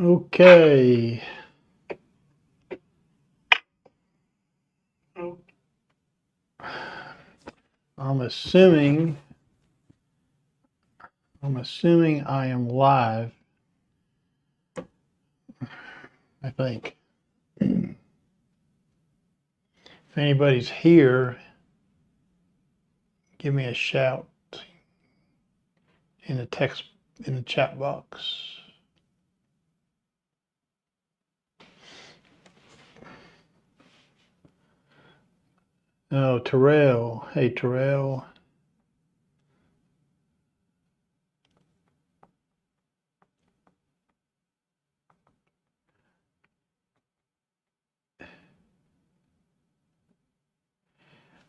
Okay. I'm assuming I am live. I think. If anybody's here, give me a shout in the chat box. Oh, Terrell. Hey, Terrell.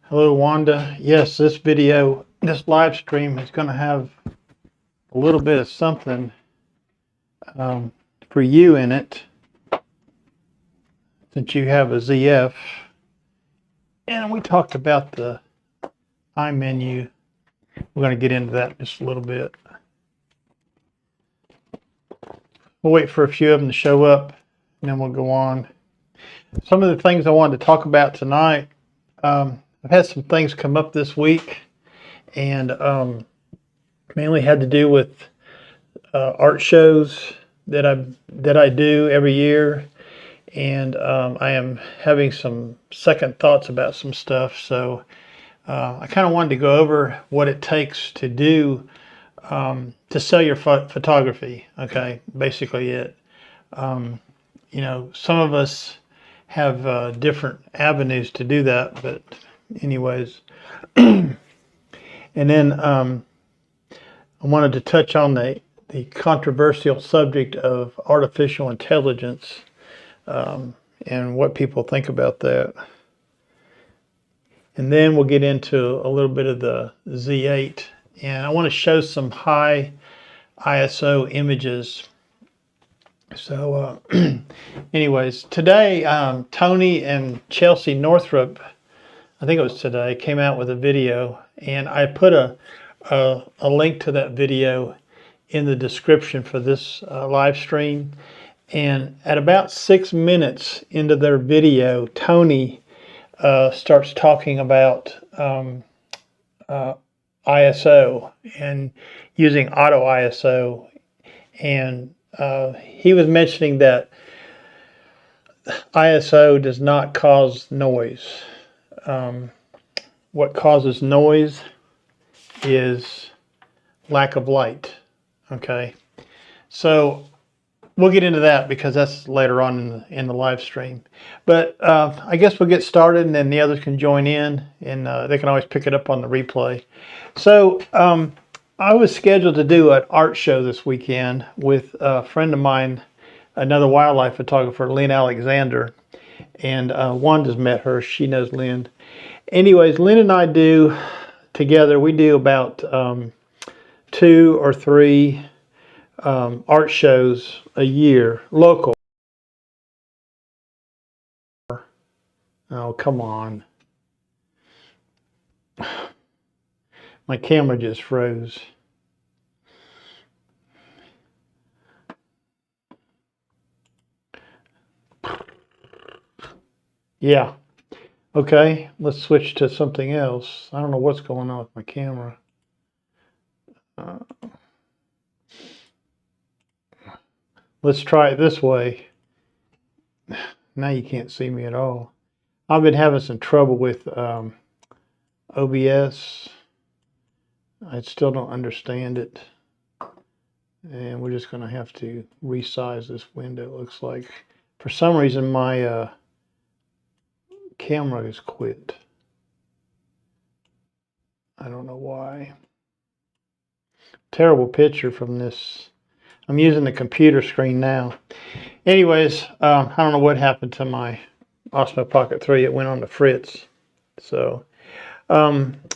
Hello, Wanda. Yes, this live stream is going to have a little bit of something for you in it, since you have a ZF. And we talked about the iMenu. We're going to get into that in just a little bit. We'll wait for a few of them to show up, and then we'll go on. Some of the things I wanted to talk about tonight, I've had some things come up this week, and mainly had to do with art shows that I do every year, and I am having some second thoughts about some stuff. So I kind of wanted to go over what it takes to do to sell your photography. Okay, basically it. You know, some of us have different avenues to do that, but anyways. And then I wanted to touch on the controversial subject of artificial intelligence and what people think about that. And then we'll get into a little bit of the Z8. And I want to show some high ISO images. So anyways, today Tony and Chelsea Northrup, I think it was today, came out with a video. And I put a link to that video in the description for this live stream. And at about 6 minutes into their video, Tony starts talking about ISO and using auto ISO. And he was mentioning that ISO does not cause noise. What causes noise is lack of light. Okay, so we'll get into that because that's later on in the live stream. But I guess we'll get started, and then the others can join in, and they can always pick it up on the replay. So I was scheduled to do an art show this weekend with a friend of mine, another wildlife photographer, Lynn Alexander. And Wanda's met her. She knows Lynn. Anyways, Lynn and I do together, we do about 2 or 3 art shows a year, local. Oh, come on. My camera just froze. Yeah. Okay, let's switch to something else. I don't know what's going on with my camera. Let's try it this way. Now you can't see me at all. I've been having some trouble with OBS. I still don't understand it. And we're just going to have to resize this window, it looks like. For some reason, my camera has quit. I don't know why. Terrible picture from this. I'm using the computer screen now. Anyways, I don't know what happened to my Osmo Pocket 3. It went on to Fritz. So,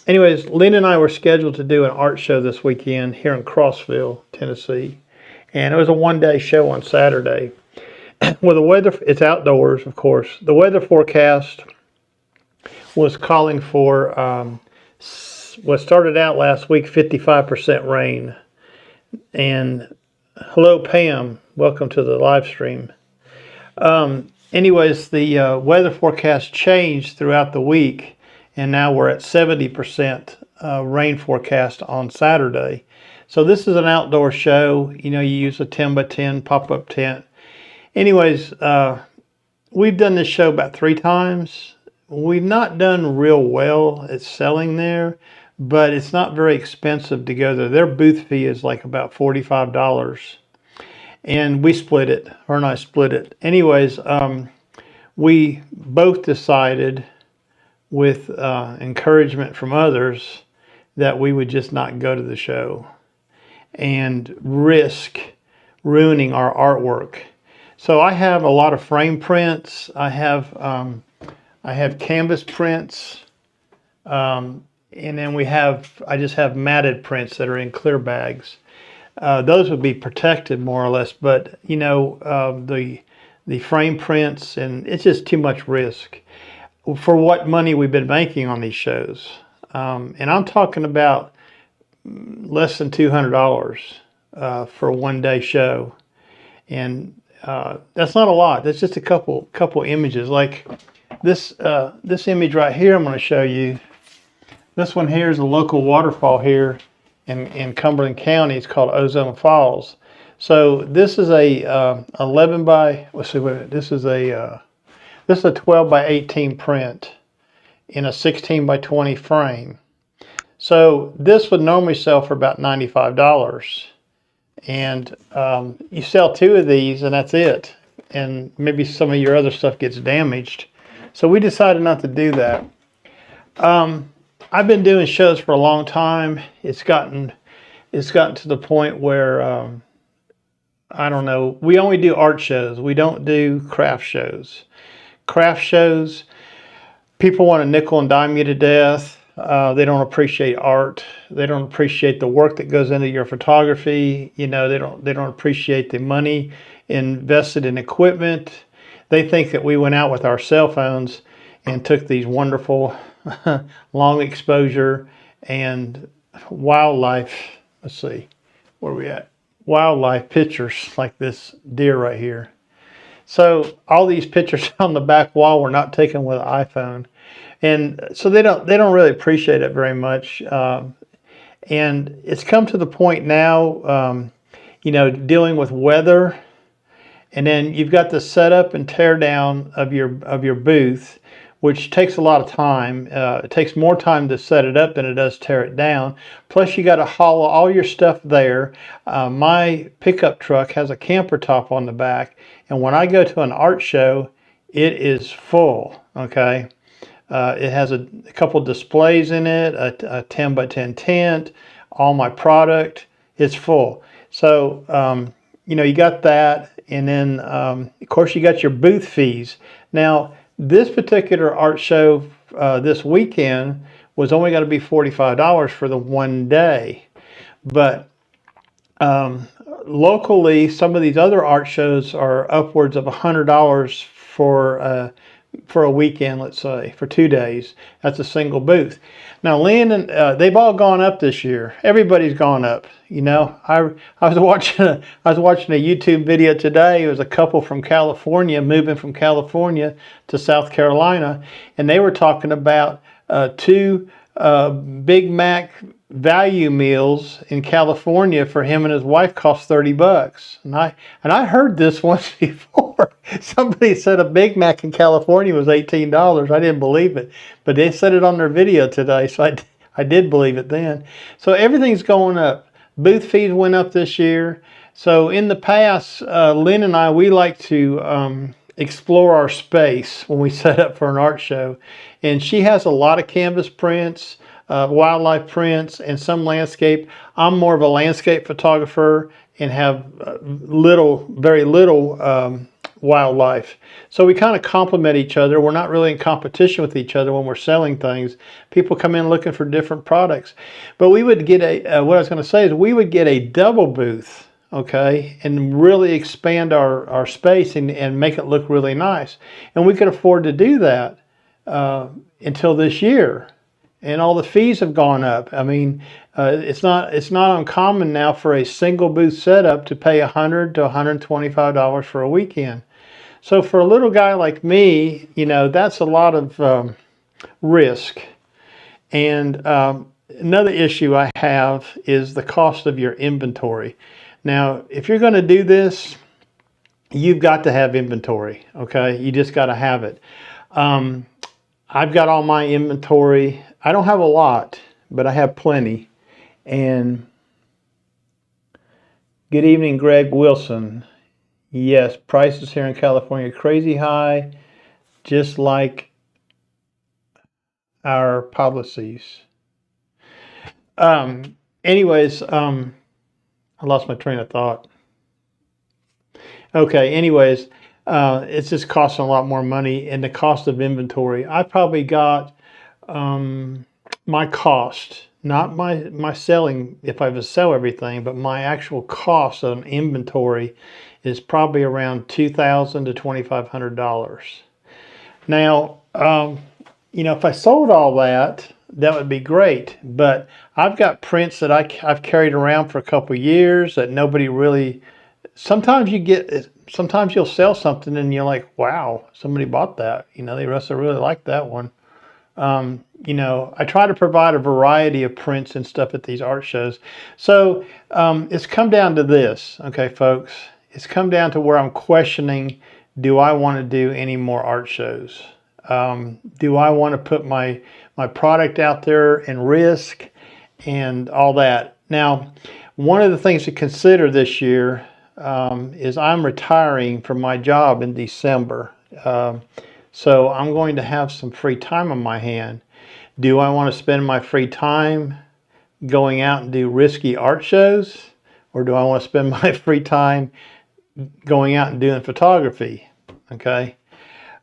anyways, Lynn and I were scheduled to do an art show this weekend here in Crossville, Tennessee. And it was a one-day show on Saturday. Well, the weather, it's outdoors, of course. The weather forecast was calling for what started out last week, 55% rain. And hello, Pam. Welcome to the live stream. Anyways, the weather forecast changed throughout the week, and now we're at 70% rain forecast on Saturday. So this is an outdoor show. You know, you use a 10 by 10 pop-up tent. Anyways, we've done this show about 3 times. We've not done real well at selling there, but it's not very expensive to go there. Their booth fee is like about $45. And we split it. Her and I split it. Anyways, we both decided with encouragement from others that we would just not go to the show and risk ruining our artwork. So I have a lot of frame prints. I have canvas prints, and then I just have matted prints that are in clear bags. Those would be protected more or less, but you know, the frame prints, and it's just too much risk for what money we've been making on these shows. And I'm talking about less than $200 for a one-day show, and that's not a lot. That's just a couple images. Like this image right here, I'm going to show you. This one here is a local waterfall here in Cumberland County. It's called Ozone Falls. So this is a 11 by, let's see, this is a 12 by 18 print in a 16 by 20 frame. So this would normally sell for about $95. And you sell 2 of these and that's it. And maybe some of your other stuff gets damaged. So we decided not to do that. I've been doing shows for a long time. It's gotten to the point where I don't know. We only do art shows. We don't do craft shows. Craft shows, people want to nickel and dime you to death. They don't appreciate art. They don't appreciate the work that goes into your photography. You know, they don't appreciate the money invested in equipment. They think that we went out with our cell phones and took these wonderful long exposure and wildlife, let's see, where are we at? Wildlife pictures like this deer right here. So all these pictures on the back wall were not taken with an iPhone. And so they don't really appreciate it very much. And it's come to the point now, you know, dealing with weather, and then you've got the setup and tear down of your booth, which takes a lot of time. It takes more time to set it up than it does tear it down. Plus you got to haul all your stuff there. My pickup truck has a camper top on the back, and when I go to an art show, it is full, okay? It has a couple displays in it, a 10 by 10 tent, all my product, it's full. So, you know, you got that, and then, of course, you got your booth fees. Now, this particular art show this weekend was only going to be $45 for the one day. But locally, some of these other art shows are upwards of $100 for a weekend, let's say, for 2 days. That's a single booth. Now, Lynn and they've all gone up this year. Everybody's gone up. You know, I was watching a YouTube video today. It was a couple from California moving from California to South Carolina, and they were talking about 2 Big Mac value meals in California for him and his wife cost $30. And I heard this once before. Somebody said a Big Mac in California was $18. I didn't believe it, but they said it on their video today, so I did believe it then. So everything's going up. Booth fees went up this year. So in the past, Lynn and I, we like to explore our space when we set up for an art show. And she has a lot of canvas prints, wildlife prints, and some landscape. I'm more of a landscape photographer and have very little wildlife. So we kind of complement each other. We're not really in competition with each other when we're selling things. People come in looking for different products. But we would get what I was going to say is we would get a double booth, okay, and really expand our space and make it look really nice. And we could afford to do that until this year. and all the fees have gone up. I mean, it's not uncommon now for a single booth setup to pay $100 to $125 for a weekend. So for a little guy like me, you know, that's a lot of risk. And another issue I have is the cost of your inventory. Now, if you're going to do this, you've got to have inventory, okay? You just got to have it. I've got all my inventory. I don't have a lot, but I have plenty. And good evening, Greg Wilson. Yes, prices here in California are crazy high, just like our policies. Anyways, I lost my train of thought. Okay, anyways, it's just costing a lot more money, and the cost of inventory. I probably got my cost, not my selling, if I was sell everything, but my actual cost on inventory is probably around $2,000 to $2,500. Now, you know, if I sold all that, that would be great. But I've got prints that I've carried around for a couple of years that nobody really. Sometimes you'll sell something and you're like, wow, somebody bought that. You know, they must have really liked that one. You know, I try to provide a variety of prints and stuff at these art shows. So it's come down to this, okay, folks. It's come down to where I'm questioning, do I want to do any more art shows? Do I want to put my product out there and risk and all that? Now, one of the things to consider this year is I'm retiring from my job in December. So I'm going to have some free time on my hand. Do I want to spend my free time going out and do risky art shows? Or do I want to spend my free time going out and doing photography? Okay.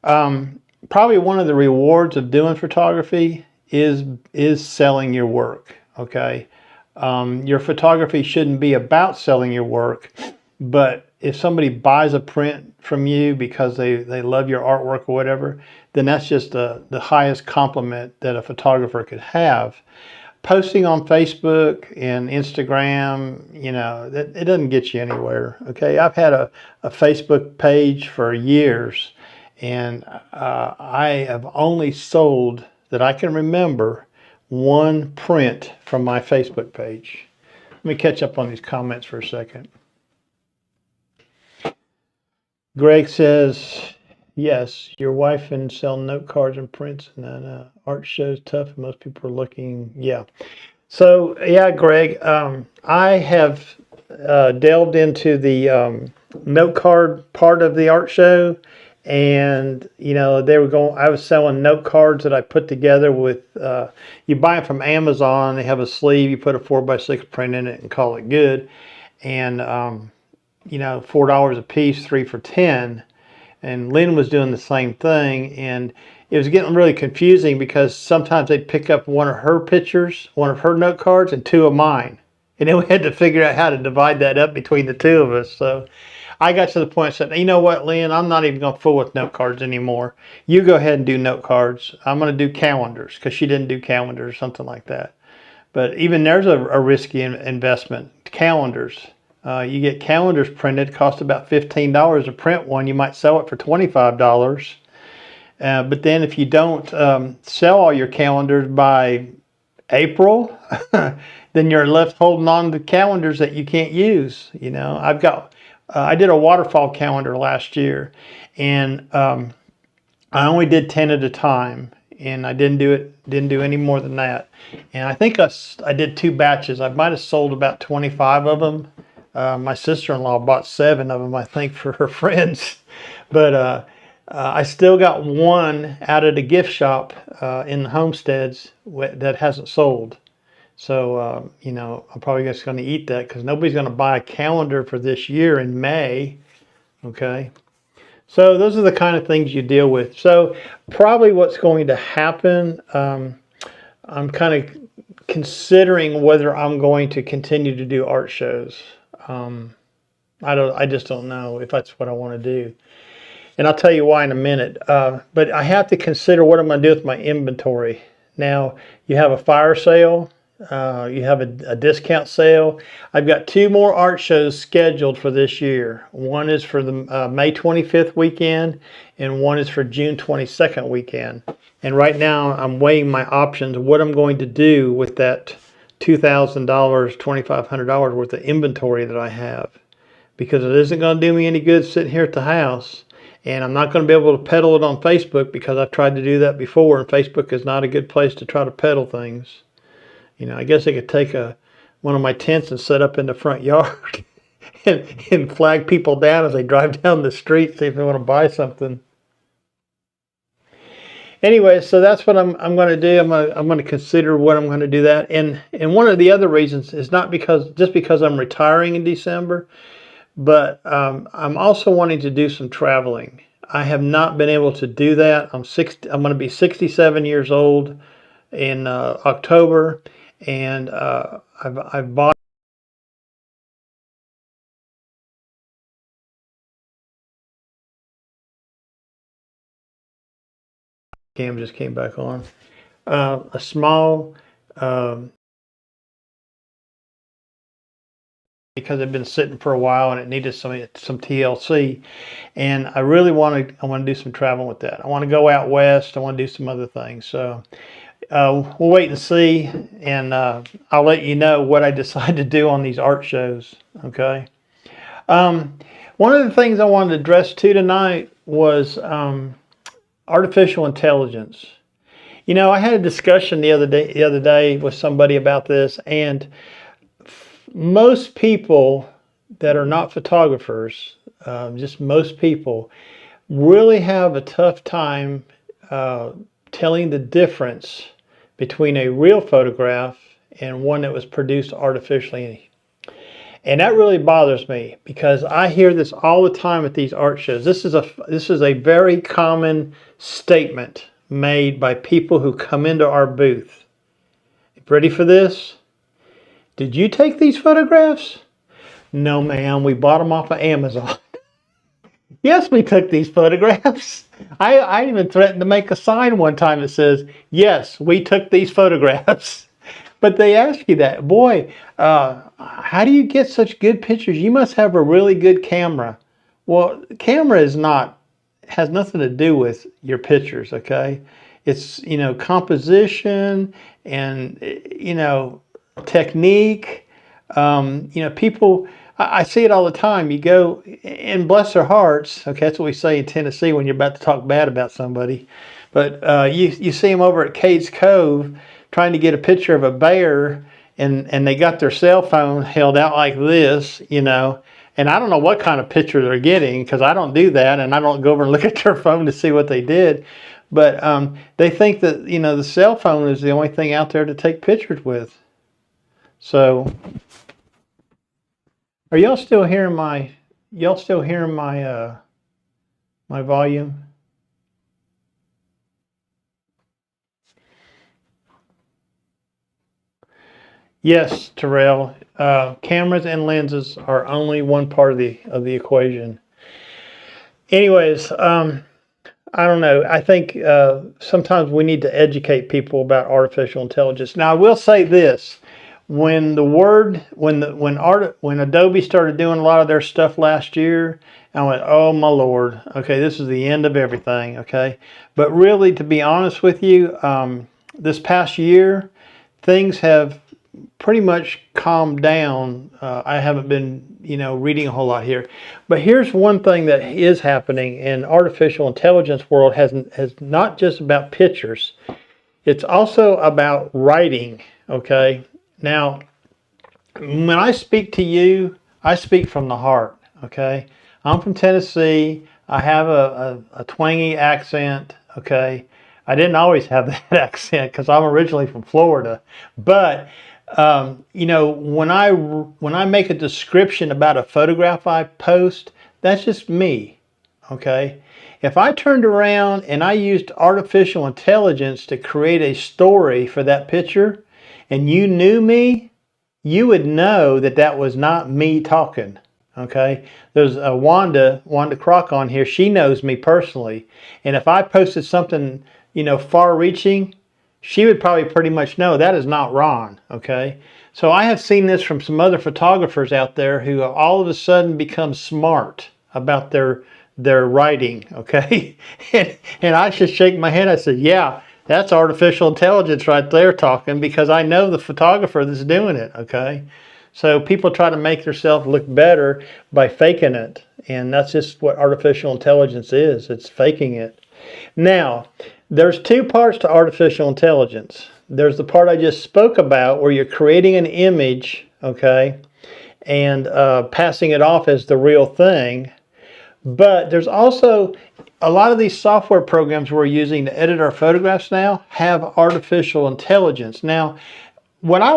Probably one of the rewards of doing photography is selling your work. Okay. Your photography shouldn't be about selling your work, but if somebody buys a print from you because they love your artwork or whatever, then that's just the highest compliment that a photographer could have. Posting on Facebook and Instagram, you know, it doesn't get you anywhere. Okay, I've had a Facebook page for years, and I have only sold, that I can remember, one print from my Facebook page. Let me catch up on these comments for a second. Greg says, yes, your wife and sell note cards and prints, and then art shows tough, and most people are looking, yeah. So, yeah, Greg, I have delved into the note card part of the art show, and, you know, I was selling note cards that I put together with, you buy them from Amazon, they have a sleeve, you put a 4x6 print in it and call it good, and, you know, $4 a piece, 3 for $10. And Lynn was doing the same thing, and it was getting really confusing because sometimes they'd pick up one of her pictures, one of her note cards, and 2 of mine. And then we had to figure out how to divide that up between the 2 of us. So I got to the point and said, you know what, Lynn, I'm not even going to fool with note cards anymore. You go ahead and do note cards. I'm going to do calendars, because she didn't do calendars or something like that. But even there's a risky investment. Calendars. You get calendars printed, cost about $15 to print one. You might sell it for $25. But then if you don't sell all your calendars by April, then you're left holding on to calendars that you can't use. You know, I did a waterfall calendar last year, and I only did 10 at a time, and I didn't do any more than that. And I think I did 2 batches. I might have sold about 25 of them. My sister-in-law bought 7 of them, I think, for her friends. But I still got 1 out of the gift shop in the homesteads that hasn't sold. So, you know, I'm probably just going to eat that, because nobody's going to buy a calendar for this year in May. Okay. So those are the kind of things you deal with. So probably what's going to happen, I'm kind of considering whether I'm going to continue to do art shows. I just don't know if that's what I want to do. And I'll tell you why in a minute. But I have to consider what I'm going to do with my inventory. Now, you have a fire sale. You have a discount sale. I've got 2 more art shows scheduled for this year. One is for the May 25th weekend, and one is for June 22nd weekend. And right now, I'm weighing my options, what I'm going to do with that $2,000, $2,500 worth of inventory that I have. Because it isn't going to do me any good sitting here at the house. And I'm not going to be able to peddle it on Facebook because I've tried to do that before, and Facebook is not a good place to try to peddle things. You know, I guess I could take one of my tents and set up in the front yard and flag people down as they drive down the street, see if they want to buy something. Anyway, so that's what I'm going to do. I'm going to consider what I'm going to do that. And one of the other reasons is not just because I'm retiring in December, but I'm also wanting to do some traveling. I have not been able to do that. I'm going to be 67 years old in October, and I've bought. Cam just came back on. A small. Because it'd been sitting for a while and it needed some TLC, and I want to do some traveling with that. I want to go out west. I want to do some other things. So we'll wait and see, and I'll let you know what I decide to do on these art shows. Okay. One of the things I wanted to address too tonight was artificial intelligence. You know, I had a discussion the other day with somebody about this, and most people that are not photographers, just most people, really have a tough time telling the difference between a real photograph and one that was produced artificially. And that really bothers me because I hear this all the time at these art shows. This is a very common statement made by people who come into our booth. Ready for this? Did you take these photographs? No, ma'am. We bought them off of Amazon. Yes, we took these photographs. I even threatened to make a sign one time that says, yes, we took these photographs. But they ask you that. Boy, how do you get such good pictures? You must have a really good camera. Well, camera has nothing to do with your pictures, okay? It's, you know, composition and, you know, technique. You know, people, I see it all the time. You go, and bless their hearts, okay, that's what we say in Tennessee when you're about to talk bad about somebody. But you see them over at Cades Cove trying to get a picture of a bear, and they got their cell phone held out like this, you know, and I don't know what kind of picture they're getting because I don't do that, and I don't go over and look at their phone to see what they did. But they think that, you know, the cell phone is the only thing out there to take pictures with. So, are y'all still hearing my my volume? Yes, Terrell. Cameras and lenses are only one part of the equation. Anyways, I don't know. I think sometimes we need to educate people about artificial intelligence. Now, I will say this: when Adobe started doing a lot of their stuff last year, I went, oh my Lord, okay, this is the end of everything, okay? But really, to be honest with you, this past year, things have pretty much calmed down. I haven't been, you know, reading a whole lot here. But here's one thing that is happening in artificial intelligence world has not just about pictures. It's also about writing, okay? Now, when I speak to you, I speak from the heart, okay? I'm from Tennessee. I have a twangy accent, okay? I didn't always have that accent because I'm originally from Florida. But, you know, when I make a description about a photograph I post, that's just me, okay? If I turned around and I used artificial intelligence to create a story for that picture, and you knew me, you would know that that was not me talking, okay? There's a Wanda Croc on here. She knows me personally. And if I posted something, you know, far-reaching, she would probably pretty much know that is not Ron, okay? So I have seen this from some other photographers out there who all of a sudden become smart about their writing, okay? and I just shake my head. I said, yeah, that's artificial intelligence right there talking, because I know the photographer that's doing it, okay? So people try to make themselves look better by faking it. And that's just what artificial intelligence is. It's faking it. Now, there's two parts to artificial intelligence. There's the part I just spoke about where you're creating an image, okay, and passing it off as the real thing. But there's also a lot of these software programs we're using to edit our photographs now have artificial intelligence. Now, when I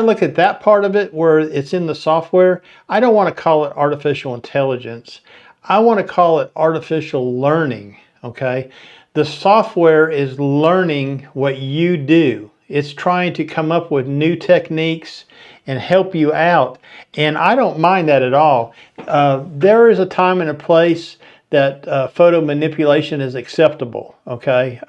look at that part of it where it's in the software, I don't want to call it artificial intelligence. I want to call it artificial learning, okay? The software is learning what you do. It's trying to come up with new techniques and help you out. And I don't mind that at all. There is a time and a place that photo manipulation is acceptable, okay?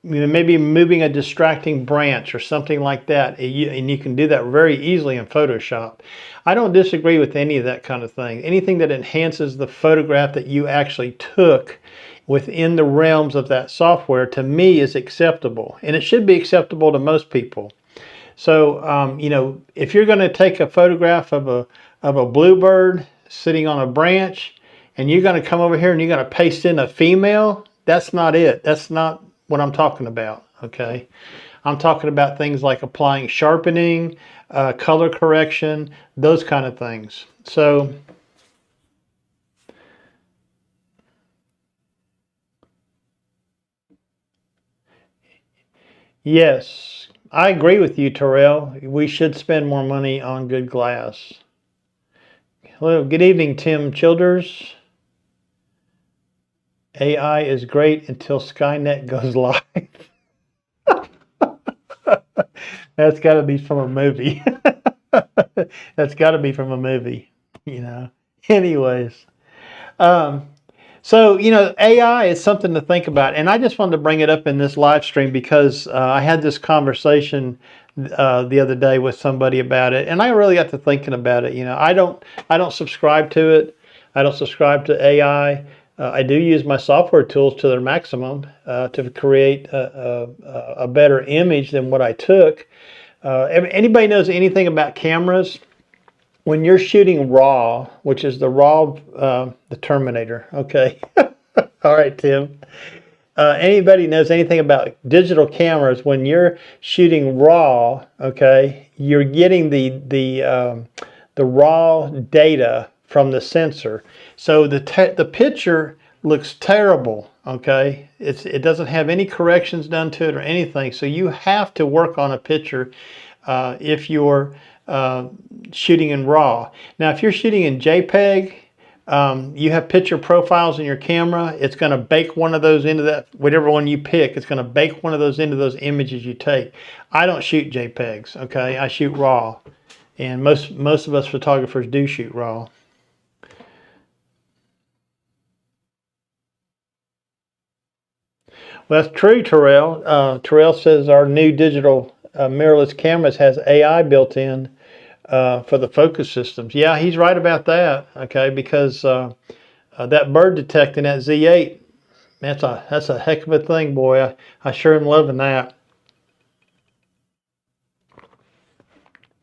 Maybe moving a distracting branch or something like that, and you can do that very easily in Photoshop. I don't disagree with any of that kind of thing. Anything that enhances the photograph that you actually took within the realms of that software, to me, is acceptable, and it should be acceptable to most people. So, you know, if you're going to take a photograph of a bluebird sitting on a branch, and you're going to come over here and you're going to paste in a female, that's not it. That's not what I'm talking about, okay? I'm talking about things like applying sharpening, color correction, those kind of things. So, yes, I agree with you, Terrell. We should spend more money on good glass. Hello, good evening, Tim Childers. AI is great until Skynet goes live. That's got to be from a movie. That's got to be from a movie, you know. Anyways, so, you know, AI is something to think about. And I just wanted to bring it up in this live stream because I had this conversation the other day with somebody about it. And I really got to thinking about it. You know, I don't subscribe to it. I don't subscribe to AI. I do use my software tools to their maximum to create a better image than what I took. Anybody knows anything about cameras? When you're shooting RAW, which is the RAW, the Terminator, okay? All right, Tim. Anybody knows anything about digital cameras? When you're shooting RAW, okay, you're getting the raw data from the sensor. So the picture looks terrible, okay? It doesn't have any corrections done to it or anything. So you have to work on a picture if you're shooting in RAW. Now, if you're shooting in JPEG, you have picture profiles in your camera. It's going to bake one of those into that, whatever one you pick, it's going to bake one of those into those images you take. I don't shoot JPEGs, okay? I shoot RAW. And most of us photographers do shoot RAW. Well, that's true, Terrell. Terrell says our new digital mirrorless cameras has AI built in for the focus systems. Yeah, he's right about that, okay, because that bird detecting, that Z8, that's a heck of a thing, boy. I sure am loving that.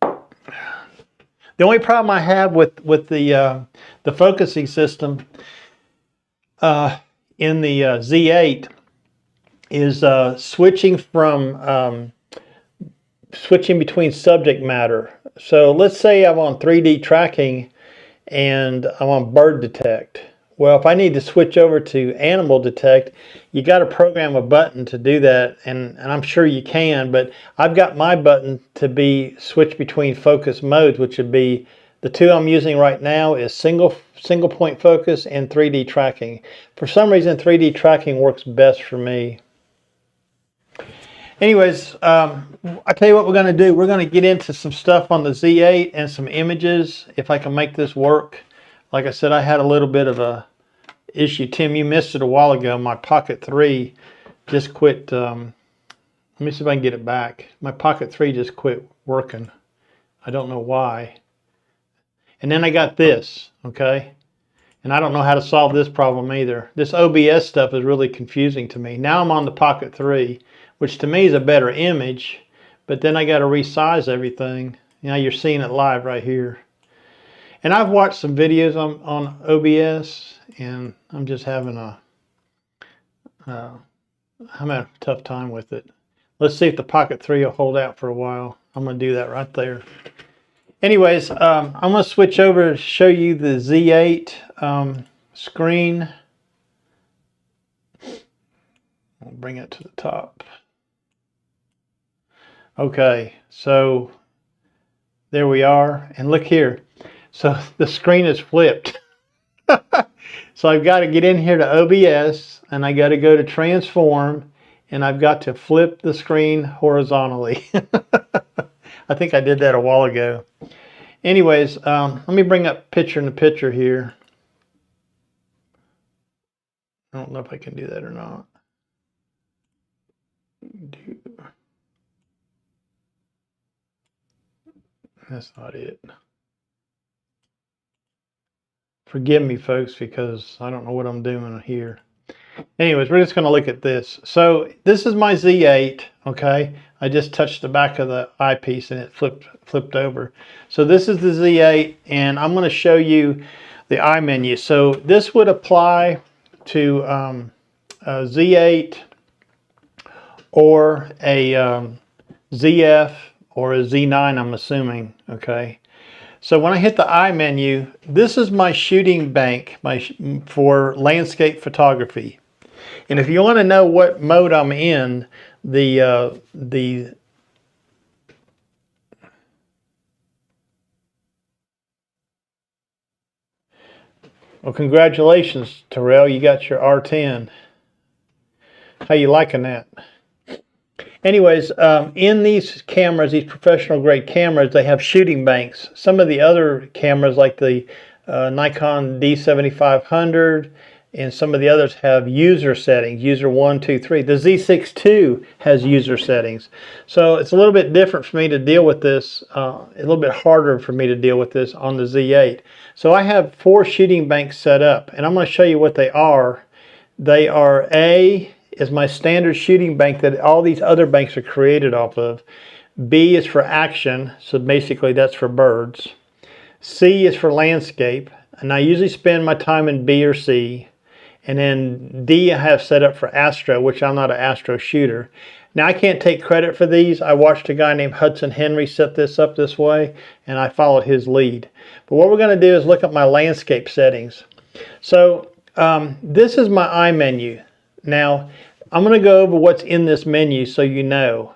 The only problem I have with the focusing system in the Z8 is switching between subject matter. So let's say I'm on 3D tracking and I'm on bird detect. Well, if I need to switch over to animal detect, you got to program a button to do that, and I'm sure you can, but I've got my button to be switched between focus modes, which would be the two I'm using right now is single point focus and 3D tracking. For some reason, 3D tracking works best for me. Anyways, I tell you what we're going to do. We're going to get into some stuff on the Z8 and some images, if I can make this work. Like I said, I had a little bit of a issue. Tim, you missed it a while ago. My Pocket 3 just quit. Let me see if I can get it back. My Pocket 3 just quit working. I don't know why. And then I got this, okay? And I don't know how to solve this problem either. This OBS stuff is really confusing to me. Now I'm on the Pocket 3, which to me is a better image, but then I got to resize everything. Now you're seeing it live right here. And I've watched some videos on OBS, and I'm just having I'm having a tough time with it. Let's see if the Pocket 3 will hold out for a while. I'm going to do that right there. Anyways, I'm going to switch over to show you the Z8 screen. I'll bring it to the top. Okay, so there we are. And look here. So the screen is flipped. So I've got to get in here to OBS, and I got to go to transform, and I've got to flip the screen horizontally. I think I did that a while ago. Anyways, let me bring up picture-in-the-picture here. I don't know if I can do that or not. That's not it. Forgive me, folks, because I don't know what I'm doing here. Anyways, we're just going to look at this. So this is my Z8, okay? I just touched the back of the eyepiece and it flipped over. So this is the Z8, and I'm going to show you the eye menu. So this would apply to a Z8 or a ZF or a Z9, I'm assuming, okay? So when I hit the eye menu, this is my shooting bank for landscape photography. And if you want to know what mode I'm in, well, congratulations, Terrell, you got your R10. How you liking that? Anyways, in these cameras, these professional grade cameras, they have shooting banks. Some of the other cameras like the Nikon D7500 and some of the others have user settings, user 1, 2, 3. The Z6 II has user settings. So it's a little bit different for me to deal with this, a little bit harder for me to deal with this on the Z8. So I have 4 shooting banks set up, and I'm going to show you what they are. They are A is my standard shooting bank that all these other banks are created off of. B is for action, so basically that's for birds. C is for landscape, and I usually spend my time in B or C. And then D I have set up for astro, which I'm not an astro shooter. Now I can't take credit for these. I watched a guy named Hudson Henry set this up this way, and I followed his lead. But what we're going to do is look at my landscape settings. So this is my eye menu. Now, I'm going to go over what's in this menu so you know.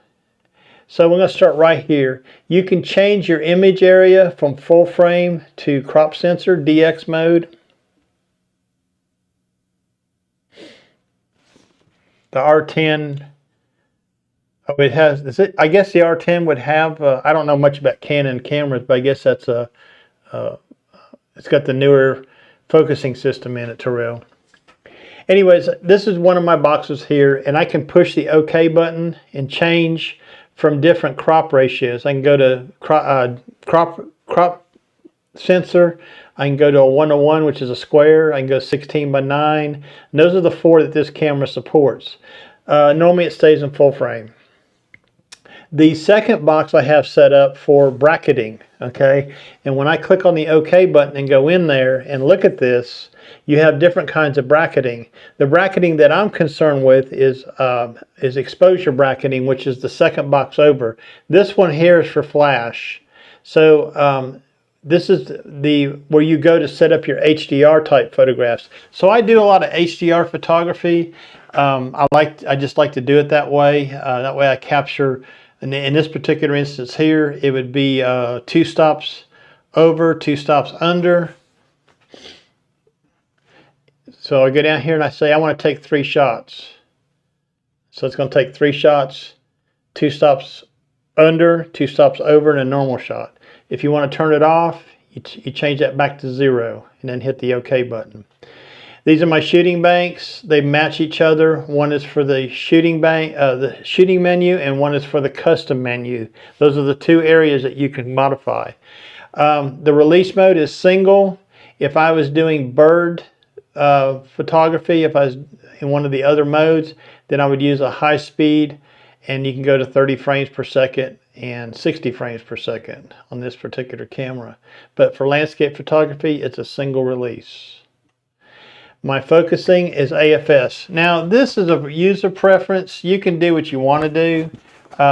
So we're going to start right here. You can change your image area from full frame to crop sensor, DX mode. The R10, oh, it has, is it, I guess the R10 would have, I don't know much about Canon cameras, but I guess that's it's got the newer focusing system in it, Terrell. Anyways, this is one of my boxes here, and I can push the OK button and change from different crop ratios. I can go to crop sensor. I can go to a 1:1, which is a square. I can go 16:9. And those are the 4 that this camera supports. Normally it stays in full frame. The second box I have set up for bracketing, okay? And when I click on the OK button and go in there and look at this, you have different kinds of bracketing. The bracketing that I'm concerned with is exposure bracketing, which is the second box over. This one here is for flash. So this is where you go to set up your HDR type photographs. So I do a lot of HDR photography. I just like to do it that way. That way I capture, in this particular instance here, it would be 2 stops over, 2 stops under. So I go down here and I say I want to take 3 shots. So it's going to take 3 shots, 2 stops under, 2 stops over, and a normal shot. If you want to turn it off, you change that back to 0 and then hit the OK button. These are my shooting banks. They match each other. One is for the shooting bank, the shooting menu, and one is for the custom menu. Those are the two areas that you can modify. The release mode is single. If I was doing bird photography, if I was in one of the other modes, then I would use a high speed, and you can go to 30 frames per second and 60 frames per second on this particular camera. But for landscape photography, it's a single release. My focusing is AFS. Now, this is a user preference. You can do what you want to do.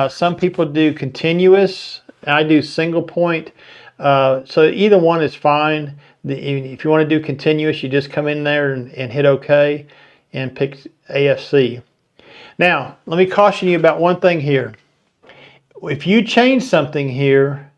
Some people do continuous. I do single point. So either one is fine. If you want to do continuous, you just come in there and hit OK and pick AFC. Now, let me caution you about one thing here. If you change something here,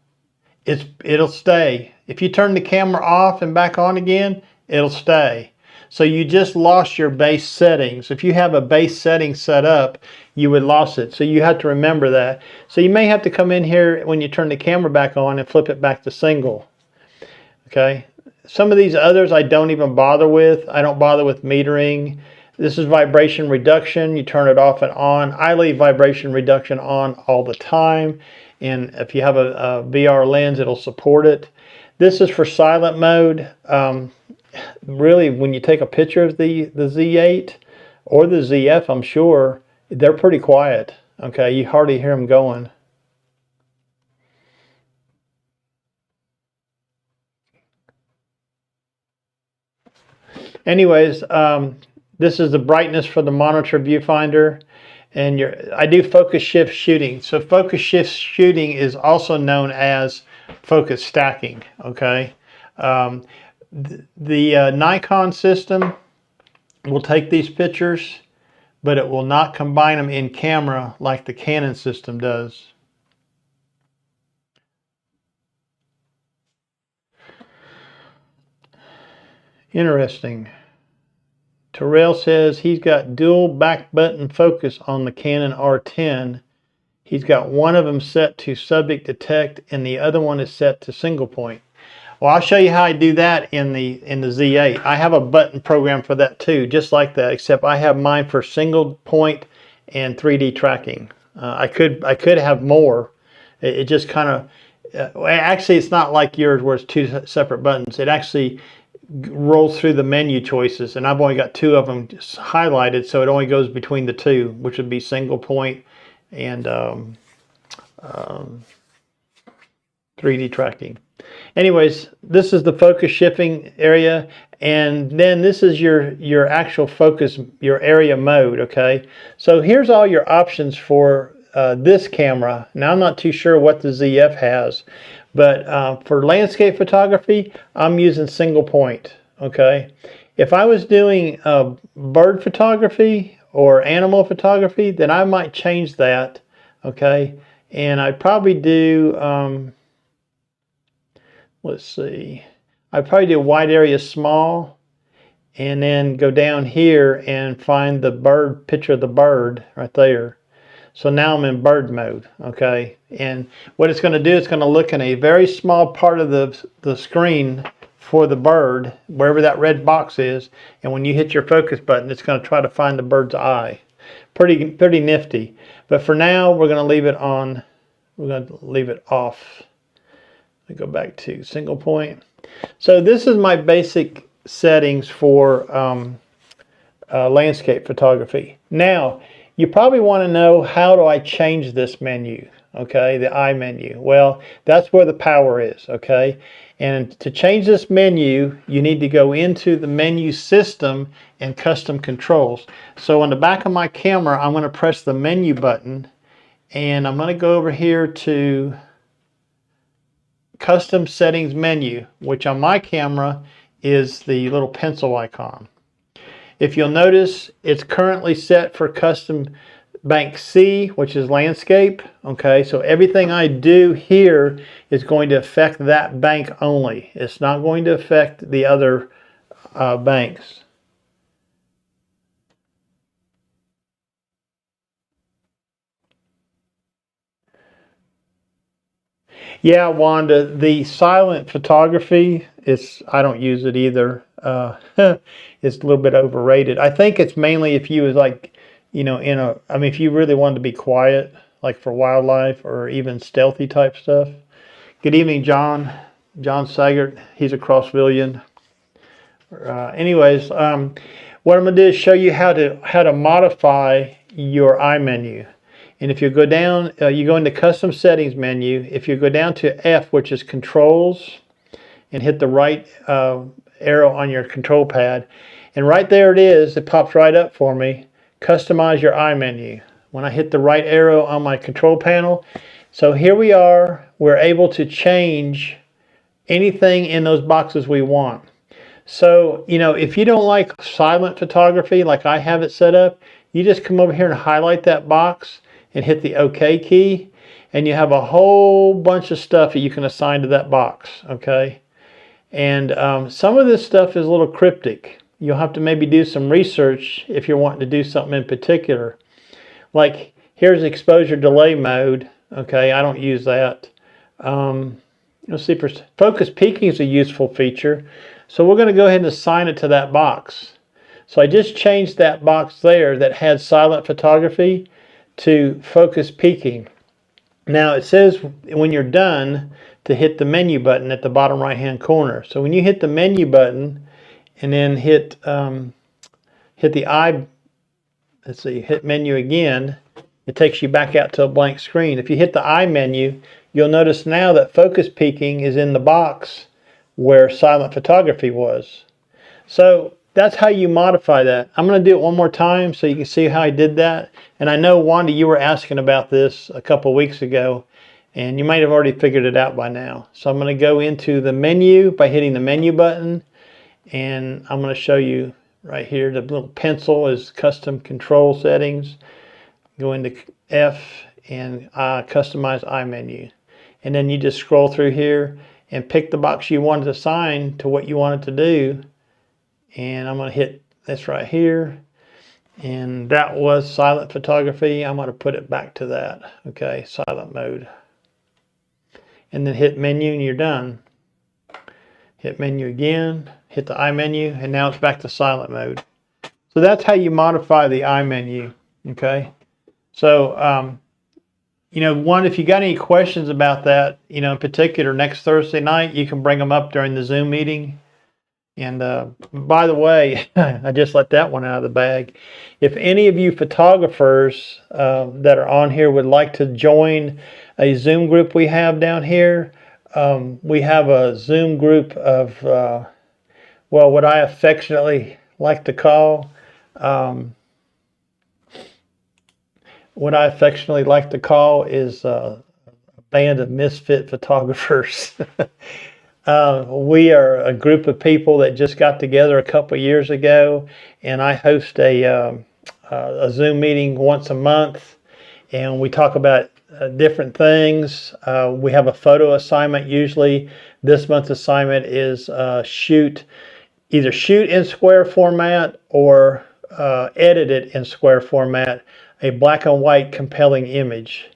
it'll stay. If you turn the camera off and back on again, it'll stay. So you just lost your base settings. If you have a base setting set up, you would lose it. So you have to remember that. So you may have to come in here when you turn the camera back on and flip it back to single. Okay. Some of these others I don't even bother with. I don't bother with metering. This is vibration reduction. You turn it off and on. I leave vibration reduction on all the time. And if you have a VR lens, it'll support it. This is for silent mode. Really, when you take a picture of the Z8 or the ZF, I'm sure, they're pretty quiet. Okay, you hardly hear them going. Anyways, this is the brightness for the monitor viewfinder. And I do focus shift shooting. So focus shift shooting is also known as focus stacking. Okay. The Nikon system will take these pictures, but it will not combine them in camera like the Canon system does. Interesting. Terrell says he's got dual back button focus on the Canon R10. He's got one of them set to subject detect and the other one is set to single point. Well, I'll show you how I do that in the Z8. I have a button program for that too, just like that, except I have mine for single point and 3D tracking. I could have more. It just kind of, actually it's not like yours where it's two separate buttons. It actually rolls through the menu choices, and I've only got two of them just highlighted, so it only goes between the two, which would be single point and 3D tracking. Anyways, this is the focus shifting area, and then this is your actual focus, your area mode. Okay, so here's all your options for this camera. Now I'm not too sure what the ZF has, but for landscape photography, I'm using single point. Okay, if I was doing bird photography or animal photography, then I might change that. Okay, and I'd probably do let's see, I'd probably do wide area small, and then go down here and find the bird, picture of the bird right there. So now I'm in bird mode. Okay, and what it's going to do, it's going to look in a very small part of the screen for the bird, wherever that red box is, and when you hit your focus button, it's going to try to find the bird's eye. Pretty nifty. But for now, we're going to leave it on. We're going to leave it off. Let me go back to single point. So this is my basic settings for landscape photography. Now, you probably want to know, how do I change this menu? Okay, the I menu. Well, that's where the power is. Okay, and to change this menu, you need to go into the menu system and custom controls. So on the back of my camera, I'm going to press the menu button, and I'm going to go over here to custom settings menu, which on my camera is the little pencil icon. If you'll notice, it's currently set for custom bank C, which is landscape. Okay, so everything I do here is going to affect that bank only. It's not going to affect the other banks. Yeah, Wanda, the silent photography, I don't use it either. is a little bit overrated. I think it's mainly if you was like, you know, if you really wanted to be quiet, like for wildlife or even stealthy type stuff. Good evening, John. John Sagert. He's a Crossvillian. Anyways, what I'm going to do is show you how to modify your iMenu. And if you go down, you go into Custom Settings menu. If you go down to F, which is Controls, and hit the right arrow on your control pad, and right there it is. It pops right up for me. Customize your iMenu. When I hit the right arrow on my control panel, so here we are. We're able to change anything in those boxes we want. So, you know, if you don't like silent photography like I have it set up, you just come over here and highlight that box and hit the OK key, and you have a whole bunch of stuff that you can assign to that box, okay? And some of this stuff is a little cryptic. You'll have to maybe do some research if you're wanting to do something in particular. Like, here's exposure delay mode, okay? I don't use that. Let's see, focus peaking is a useful feature. So we're going to go ahead and assign it to that box. So I just changed that box there that had silent photography to focus peaking. Now it says when you're done to hit the menu button at the bottom right hand corner. So when you hit the menu button and then hit hit menu again, it takes you back out to a blank screen. If you hit the I menu, you'll notice now that focus peaking is in the box where silent photography was. So that's how you modify that. I'm going to do it one more time so you can see how I did that. And I know, Wanda, you were asking about this a couple weeks ago, and you might have already figured it out by now. So I'm going to go into the menu by hitting the menu button, and I'm going to show you right here. The little pencil is custom control settings. Go into F and customize iMenu. And then you just scroll through here and pick the box you want to assign to what you want it to do. And I'm going to hit this right here. And that was silent photography. I'm going to put it back to that. Okay, silent mode. And then hit menu and you're done. Hit menu again, hit the iMenu, and now it's back to silent mode. So that's how you modify the iMenu. Okay. So, you know, if you got any questions about that, you know, in particular, next Thursday night, you can bring them up during the Zoom meeting. And by the way, I just let that one out of the bag. If any of you photographers that are on here would like to join a Zoom group we have down here, we have a Zoom group of, well, what I affectionately like to call, is a band of misfit photographers. We are a group of people that just got together a couple of years ago, and I host a Zoom meeting once a month, and we talk about different things. We have a photo assignment usually. This month's assignment is either shoot in square format or edit it in square format, a black and white compelling image.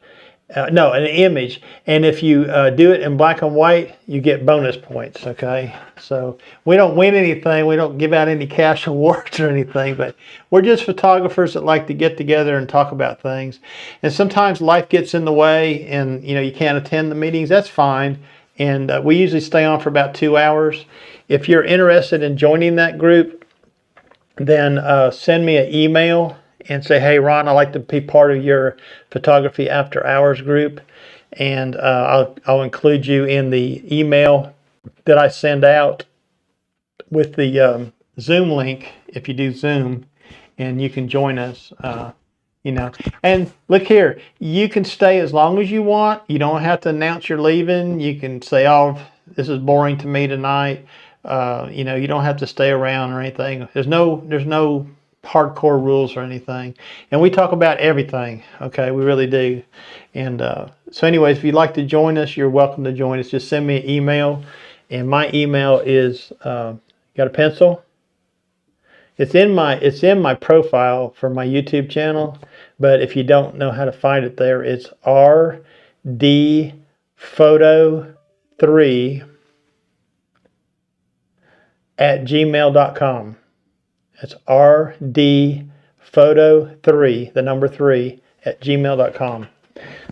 No, an image. And if you do it in black and white, you get bonus points, okay? So we don't win anything. We don't give out any cash awards or anything, but we're just photographers that like to get together and talk about things. And sometimes life gets in the way and, you know, you can't attend the meetings. That's fine. And we usually stay on for about 2 hours. If you're interested in joining that group, then send me an email and say, hey, Ron, I'd like to be part of your Photography After Hours group. And I'll include you in the email that I send out with the Zoom link if you do Zoom, and you can join us, you know. And look here, you can stay as long as you want. You don't have to announce you're leaving. You can say, oh, this is boring to me tonight. You know, you don't have to stay around or anything. There's no hardcore rules or anything, and we talk about everything. Okay, we really do. And so anyways, if you'd like to join us, you're welcome to join us. Just send me an email, and my email is got a pencil? It's in my profile for my YouTube channel, but if you don't know how to find it there, it's rdphoto3 rdphoto3@gmail.com. That's rdphoto3, the number 3, at gmail.com.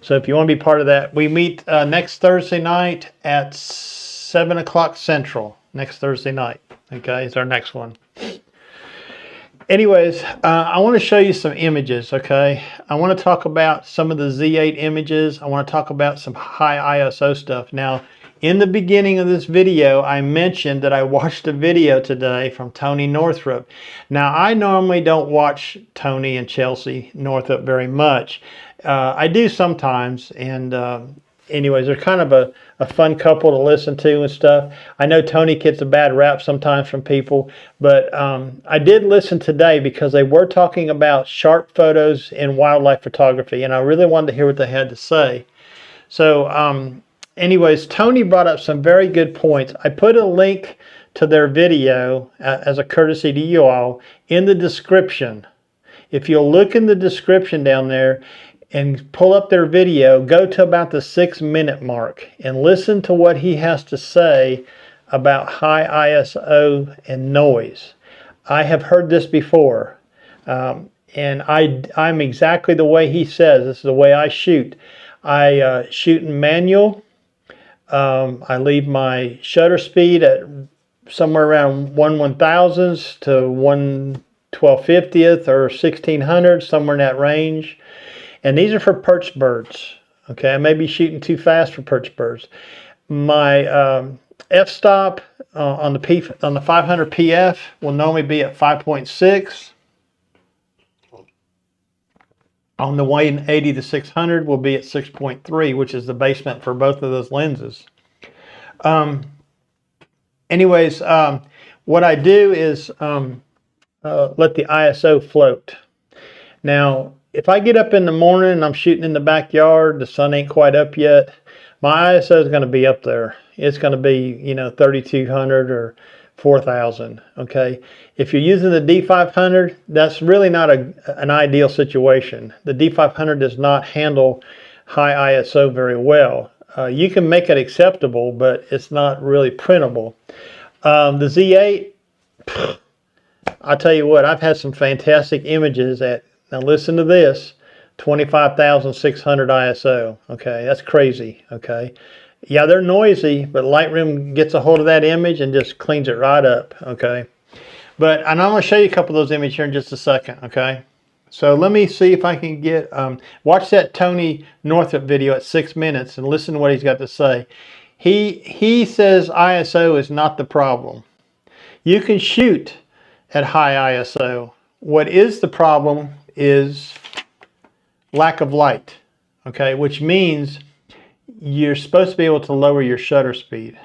So if you want to be part of that, we meet next Thursday night at 7 o'clock Central. Next Thursday night. Okay, it's our next one. Anyways, I want to show you some images, okay? I want to talk about some of the Z8 images. I want to talk about some high ISO stuff. Now, in the beginning of this video, I mentioned that I watched a video today from Tony Northrup. Now, I normally don't watch Tony and Chelsea Northrup very much. I do sometimes, and anyways, they're kind of a fun couple to listen to and stuff. I know Tony gets a bad rap sometimes from people, but I did listen today because they were talking about sharp photos in wildlife photography, and I really wanted to hear what they had to say. So anyways, Tony brought up some very good points. I put a link to their video as a courtesy to you all in the description. If you'll look in the description down there and pull up their video, go to about the 6-minute mark and listen to what he has to say about high ISO and noise. I have heard this before, and I'm exactly the way he says. This is the way I shoot. I shoot in manual. I leave my shutter speed at somewhere around 1/1000th to 1/1250th or 1600, somewhere in that range. And these are for perch birds. Okay, I may be shooting too fast for perch birds. My f-stop on the 500 PF will normally be at 5.6. On the 180 to 600 will be at 6.3, which is the basement for both of those lenses. Anyways, what I do is let the ISO float. Now, if I get up in the morning and I'm shooting in the backyard, the sun ain't quite up yet, my ISO is going to be up there. It's going to be, 3200 or 4000, okay? If you're using the D500, that's really not an ideal situation. The D500 does not handle high ISO very well. You can make it acceptable, but it's not really printable. The Z8, I'll tell you what, I've had some fantastic images at, now listen to this, 25,600 ISO. Okay, that's crazy. Okay, yeah, they're noisy, but Lightroom gets a hold of that image and just cleans it right up. Okay, and I'm going to show you a couple of those images here in just a second. Okay, so let me see if I can get watch that Tony Northrup video at 6 minutes and listen to what he's got to say. He says ISO is not the problem. You can shoot at high ISO. What is the problem is lack of light, okay, which means you're supposed to be able to lower your shutter speed.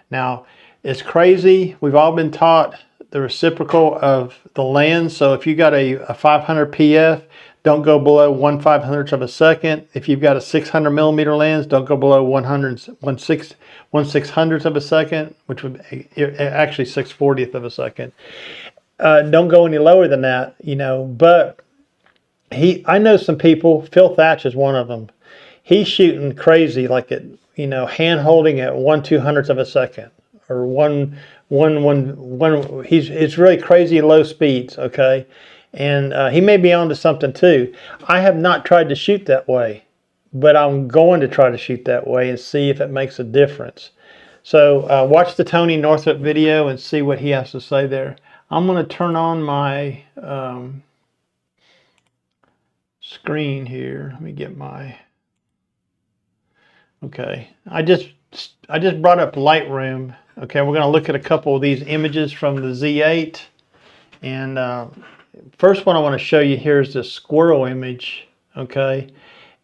Now, it's crazy. We've all been taught the reciprocal of the lens. So if you got a 500 PF, don't go below 1/500th of a second. If you've got a 600 millimeter lens, don't go below 1/600th of a second, which would be actually 6/40th of a second. Don't go any lower than that, but I know some people, Phil Thatch is one of them. He's shooting crazy, like at, hand holding at 1/200th of a second, or it's really crazy low speeds, okay? And he may be onto something too. I have not tried to shoot that way, but I'm going to try to shoot that way and see if it makes a difference. So watch the Tony Northrup video and see what he has to say there. I'm going to turn on my screen here. Let me get my, okay. I just brought up Lightroom. Okay, we're going to look at a couple of these images from the Z8. And first one I want to show you here is this squirrel image. Okay,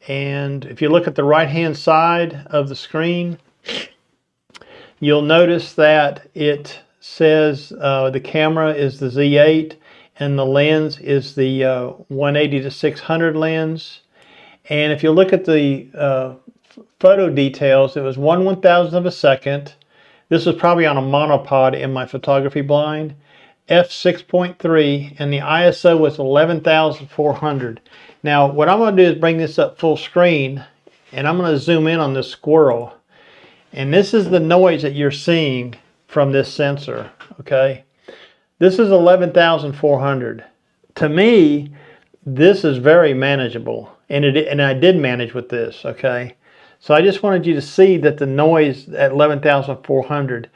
and if you look at the right hand side of the screen, you'll notice that it says the camera is the Z8 and the lens is the 180 to 600 lens. And if you look at the photo details, it was 1/1000th of a second. This was probably on a monopod in my photography blind. f6.3, and the ISO was 11,400. Now what I'm going to do is bring this up full screen, and I'm going to zoom in on this squirrel. And this is the noise that you're seeing from this sensor, okay? This is 11,400. To me, this is very manageable, and I did manage with this, okay? So I just wanted you to see that the noise at 11,400,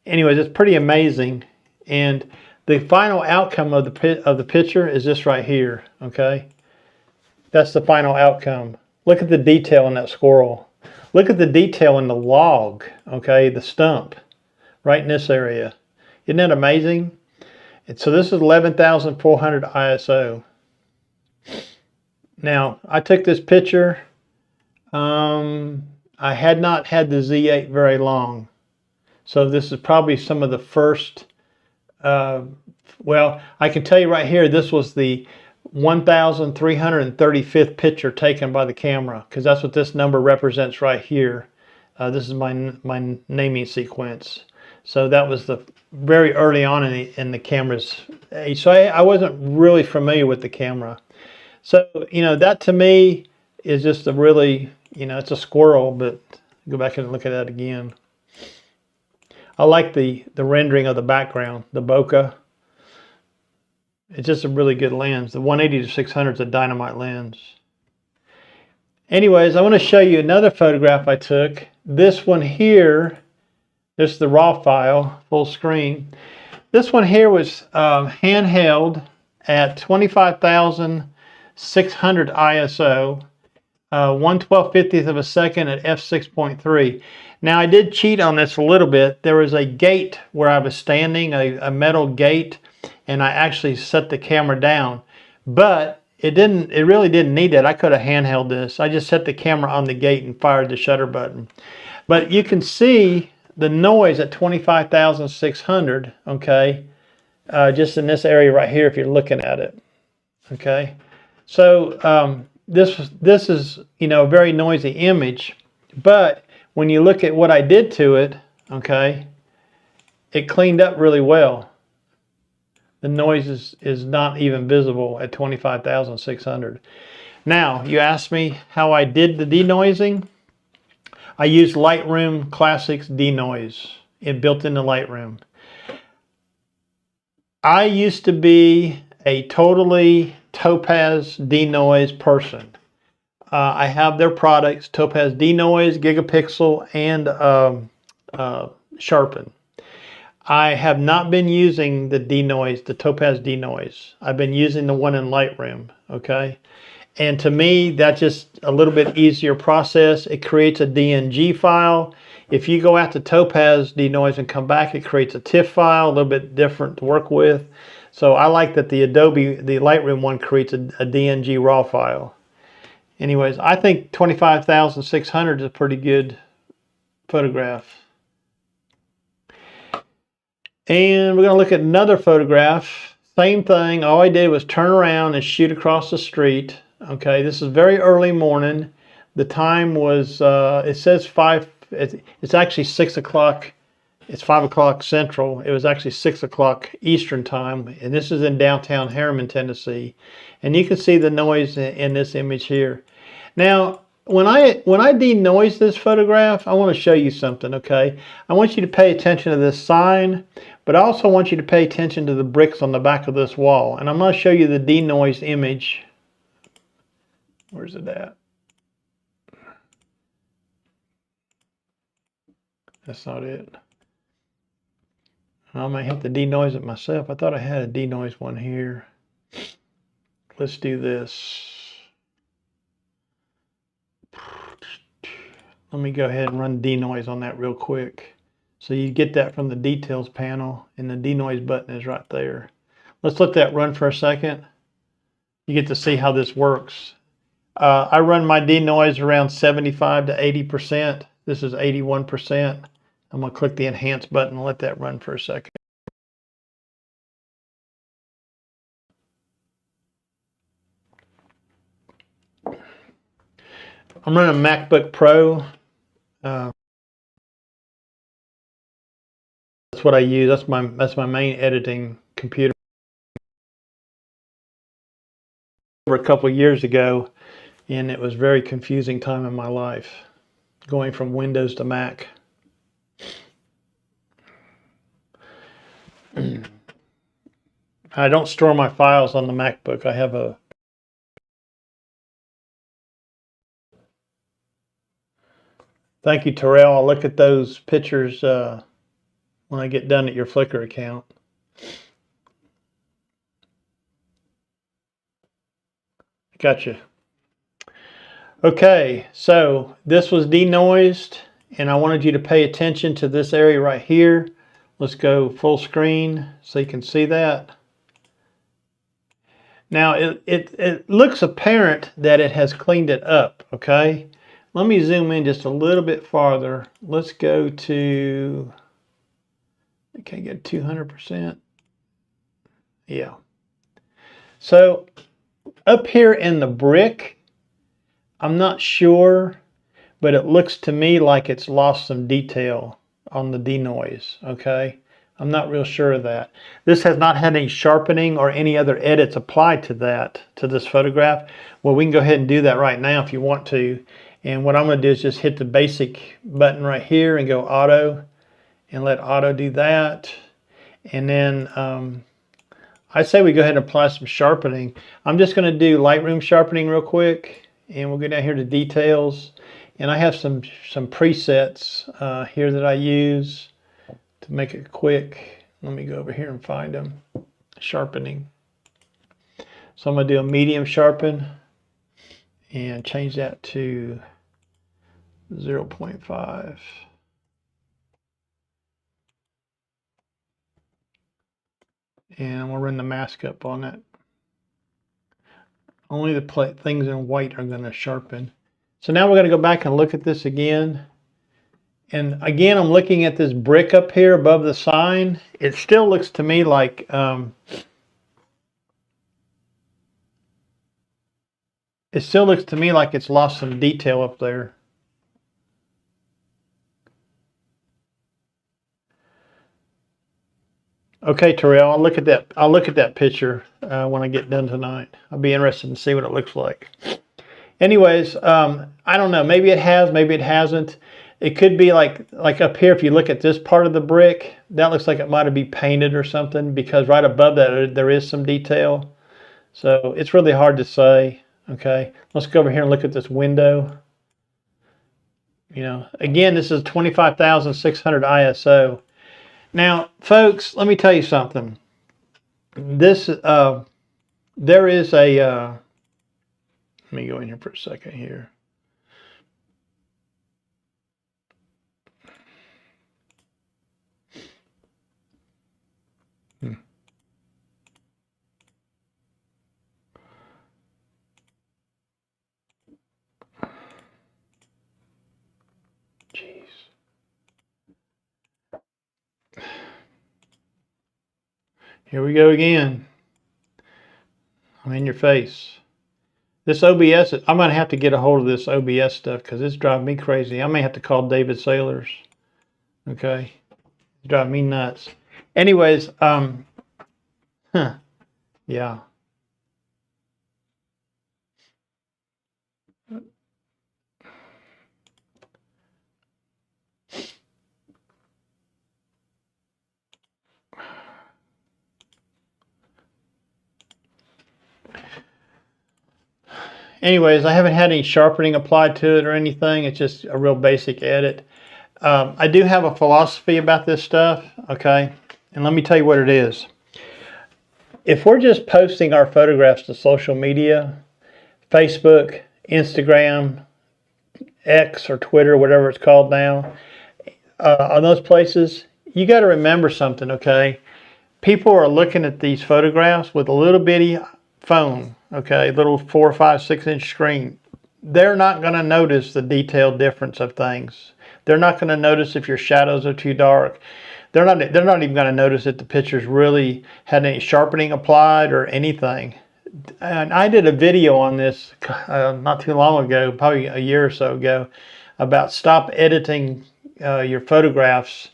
anyways, it's pretty amazing. And the final outcome of the picture is this right here, okay? That's the final outcome. Look at the detail in that squirrel. Look at the detail in the log, okay, the stump, right in this area. Isn't that amazing? And so this is 11,400 ISO. Now, I took this picture. I had not had the Z8 very long. So this is probably some of the first, well, I can tell you right here, this was the 1,335th picture taken by the camera, because that's what this number represents right here. This is my naming sequence. So that was the very early on in the camera's age. So I wasn't really familiar with the camera. So, you know, that to me is just a really, you know, it's a squirrel, but go back and look at that again. I like the rendering of the background, the bokeh. It's just a really good lens. The 180 to 600 is a dynamite lens. Anyways, I want to show you another photograph I took. This one here, this is the raw file, full screen. This one here was handheld at 25,600 ISO, 1/1250th of a second at f6.3. Now I did cheat on this a little bit. There was a gate where I was standing, a metal gate, and I actually set the camera down. But it really didn't need that. I could have handheld this. I just set the camera on the gate and fired the shutter button. But you can see the noise at 25,600, okay, just in this area right here if you're looking at it, okay. So this is, you know, a very noisy image, but when you look at what I did to it, okay, it cleaned up really well. The noise is not even visible at 25,600. Now, you asked me how I did the denoising. I used Lightroom Classics denoise. It built into Lightroom. I used to be a totally Topaz denoise person. I have their products, Topaz denoise, Gigapixel, and Sharpen. I have not been using the denoise, the Topaz denoise. I've been using the one in Lightroom, okay? And to me, that's just a little bit easier process. It creates a DNG file. If you go out to Topaz denoise and come back, it creates a TIFF file, a little bit different to work with. So I like that the Lightroom one creates a DNG raw file. Anyways, I think 25,600 is a pretty good photograph. And we're going to look at another photograph. Same thing. All I did was turn around and shoot across the street. Okay, this is very early morning. The time was, it says 5, it's actually 6 o'clock. It's 5 o'clock Central. It was actually 6 o'clock Eastern time. And this is in downtown Harriman, Tennessee. And you can see the noise in this image here. Now, when I denoise this photograph, I want to show you something, okay? I want you to pay attention to this sign, but I also want you to pay attention to the bricks on the back of this wall. And I'm going to show you the denoised image. Where's it at? That's not it. I might have to denoise it myself. I thought I had a denoise one here. Let's do this. Let me go ahead and run denoise on that real quick. So you get that from the details panel, and the denoise button is right there. Let's let that run for a second. You get to see how this works. I run my denoise around 75 to 80%. This is 81%. I'm going to click the enhance button and let that run for a second. I'm running a MacBook Pro. That's what I use. That's my main editing computer. Over a couple of years ago, and it was a very confusing time in my life, going from Windows to Mac. I don't store my files on the MacBook. I have a Thank you, Terrell. I'll look at those pictures when I get done at your Flickr account. Gotcha. Okay, so this was denoised, and I wanted you to pay attention to this area right here. Let's go full screen so you can see that. Now, it looks apparent that it has cleaned it up, okay? Let me zoom in just a little bit farther. Let's go to, okay, get 200%. Yeah. So up here in the brick, I'm not sure, but it looks to me like it's lost some detail on the denoise, okay? I'm not real sure of that. This has not had any sharpening or any other edits applied to that, to this photograph. Well, we can go ahead and do that right now if you want to. And what I'm going to do is just hit the basic button right here and go auto and let auto do that. And then I say we go ahead and apply some sharpening. I'm just going to do Lightroom sharpening real quick, and we'll go down here to details. And I have some presets here that I use to make it quick. Let me go over here and find them. Sharpening. So I'm going to do a medium sharpen and change that to 0.5. And I'm going to run the mask up on it. Only the things in white are going to sharpen. So now we're going to go back and look at this again. And again, I'm looking at this brick up here above the sign. It still looks to me like it's lost some detail up there. Okay, Terrell, I'll look at that picture when I get done tonight. I'll be interested to see what it looks like. Anyways, I don't know. Maybe it has, maybe it hasn't. It could be like up here, if you look at this part of the brick, that looks like it might have been painted or something, because right above that there is some detail. So it's really hard to say. Okay, let's go over here and look at this window. You know, again, this is 25,600 ISO. Now, folks, let me tell you something. This, there is a, let me go in here for a second here. Jeez. Here we go again. I'm in your face. This OBS, I'm going to have to get a hold of this OBS stuff because it's driving me crazy. I may have to call David Sailors. Okay. It's driving me nuts. Anyways, yeah. Anyways, I haven't had any sharpening applied to it or anything. It's just a real basic edit. I do have a philosophy about this stuff, okay? And let me tell you what it is. If we're just posting our photographs to social media, Facebook, Instagram, X or Twitter, whatever it's called now, on those places, you got to remember something, okay? People are looking at these photographs with a little bitty phone, okay, little 4, 5, 6 inch screen. They're not going to notice the detailed difference of things. They're not going to notice if your shadows are too dark. They're not even going to notice if the pictures really had any sharpening applied or anything. And I did a video on this not too long ago, probably a year or so ago, about stop editing your photographs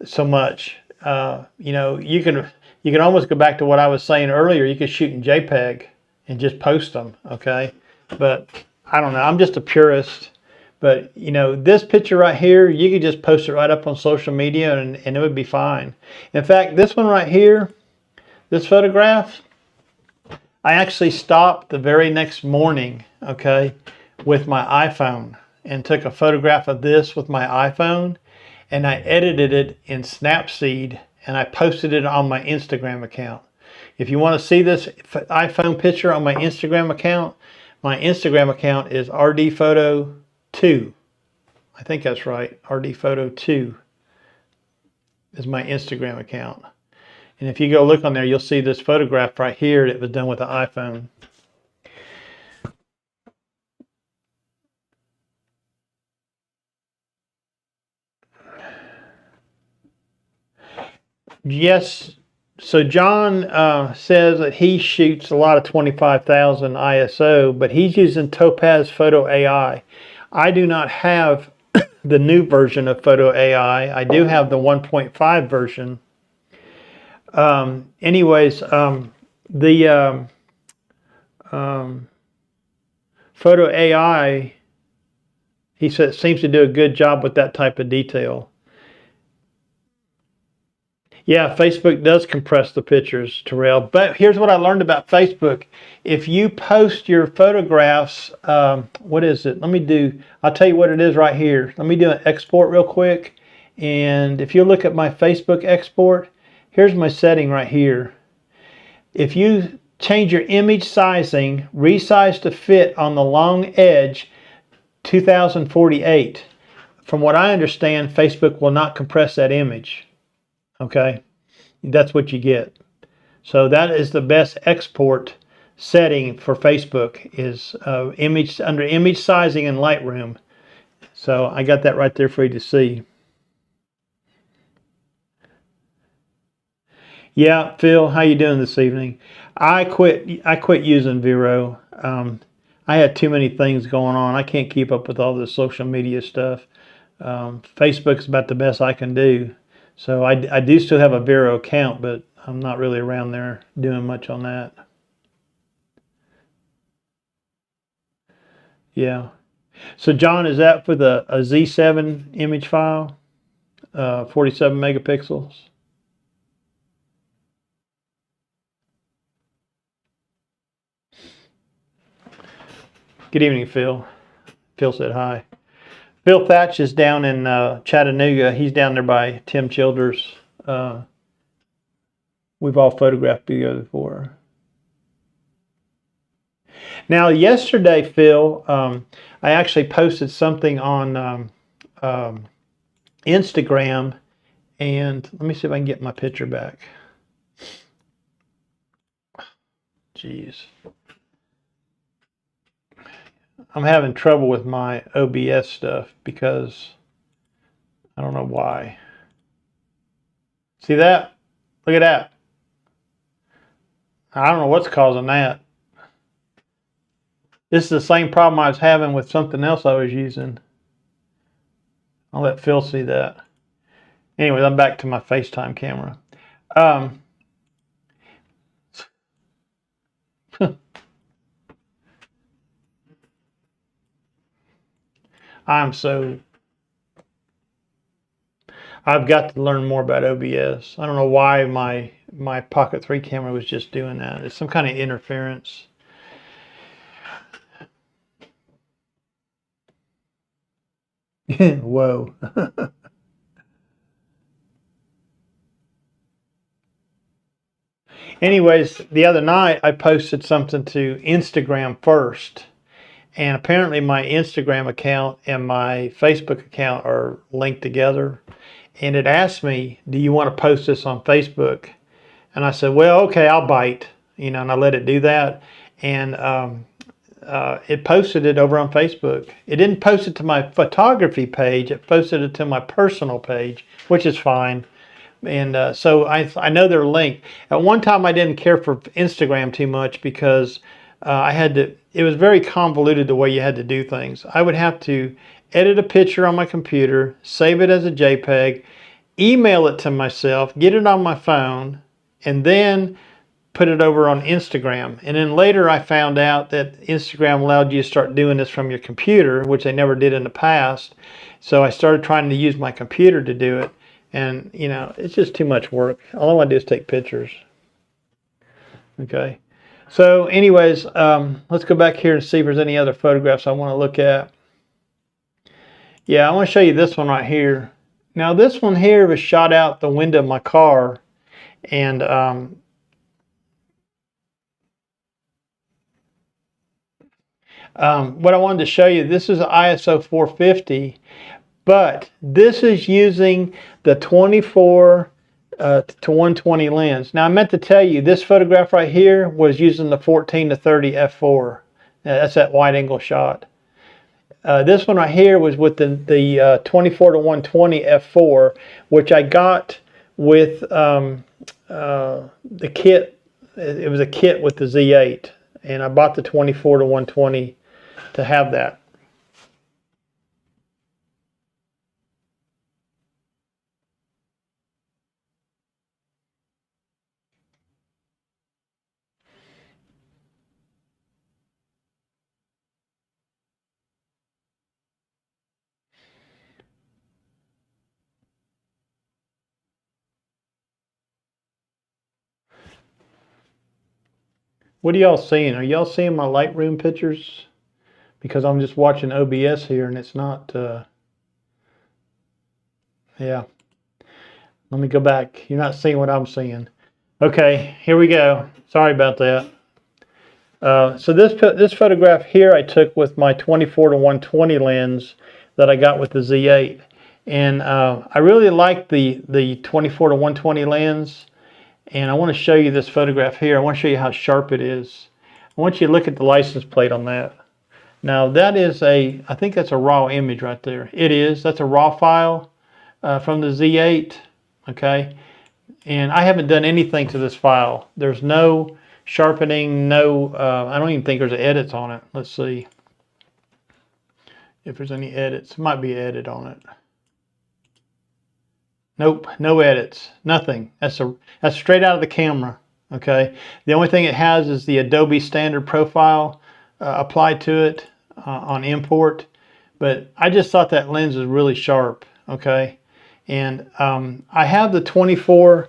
so much. You know, you can almost go back to what I was saying earlier. You could shoot in JPEG and just post them, okay? But I don't know. I'm just a purist. But, you know, this picture right here, you could just post it right up on social media and it would be fine. In fact, this one right here, this photograph, I actually stopped the very next morning, okay, with my iPhone and took a photograph of this with my iPhone, and I edited it in Snapseed and I posted it on my Instagram account. If you want to see this iPhone picture on my Instagram account is rdphoto2. I think that's right. rdphoto2 is my Instagram account. And if you go look on there, you'll see this photograph right here that was done with the iPhone. Yes, so John says that he shoots a lot of 25,000 ISO, but he's using Topaz Photo AI. I do not have the new version of Photo AI. I do have the 1.5 version. The Photo AI, he says, seems to do a good job with that type of detail. Yeah, Facebook does compress the pictures, Terrell. But here's what I learned about Facebook. If you post your photographs, what is it? I'll tell you what it is right here. Let me do an export real quick. And if you look at my Facebook export, here's my setting right here. If you change your image sizing, resize to fit on the long edge, 2048. From what I understand, Facebook will not compress that image. Okay, that's what you get. So that is the best export setting for Facebook is under image sizing in Lightroom. So I got that right there for you to see. Yeah, Phil, how you doing this evening? I quit using Vero. I had too many things going on. I can't keep up with all this social media stuff. Facebook's about the best I can do. So I do still have a Vero account, but I'm not really around there doing much on that. Yeah. So John, is that for a Z7 image file? 47 megapixels? Good evening, Phil. Phil said hi. Phil Thatch is down in Chattanooga. He's down there by Tim Childers. We've all photographed together before. Now, yesterday, Phil, I actually posted something on Instagram, and let me see if I can get my picture back. Jeez. I'm having trouble with my OBS stuff because I don't know why. See that? Look at that. I don't know what's causing that. This is the same problem I was having with something else I was using. I'll let Phil see that. Anyways, I'm back to my FaceTime camera. I've got to learn more about OBS. I don't know why my Pocket 3 camera was just doing that. It's some kind of interference. Whoa. Anyways, the other night I posted something to Instagram first. And apparently my Instagram account and my Facebook account are linked together. And it asked me, do you want to post this on Facebook? And I said, well, okay, I'll bite. And I let it do that. And it posted it over on Facebook. It didn't post it to my photography page. It posted it to my personal page, which is fine. And so I know they're linked. At one time, I didn't care for Instagram too much because it was very convoluted the way you had to do things. I would have to edit a picture on my computer, save it as a JPEG, email it to myself, get it on my phone, and then put it over on Instagram. And then later I found out that Instagram allowed you to start doing this from your computer, which they never did in the past. So I started trying to use my computer to do it. And, you know, it's just too much work. All I want to do is take pictures. Okay. So anyways, let's go back here and see if there's any other photographs I want to look at. Yeah, I want to show you this one right here. Now this one here was shot out the window of my car. And what I wanted to show you, this is an ISO 450, but this is using the 24 to 120 lens. Now I meant to tell you, this photograph right here was using the 14 to 30 f4. That's that wide angle shot. This one right here was with the 24 to 120 f4, which I got with the kit. It was a kit with the Z8, and I bought the 24 to 120 to have that. What are y'all seeing? Are y'all seeing my Lightroom pictures? Because I'm just watching OBS here and it's not, yeah. Let me go back. You're not seeing what I'm seeing. Okay, here we go. Sorry about that. So this photograph here I took with my 24 to 120 lens that I got with the Z8. And I really like the 24 to 120 lens. And I want to show you this photograph here. I want to show you how sharp it is. I want you to look at the license plate on that. Now that is I think that's a raw image right there. It is. That's a raw file from the Z8. Okay. And I haven't done anything to this file. There's no sharpening, no, I don't even think there's edits on it. Let's see if there's any edits. There might be an edit on it. Nope, no edits, nothing. That's straight out of the camera. Okay. The only thing it has is the Adobe standard profile applied to it on import. But I just thought that lens is really sharp. Okay. And I have the 24.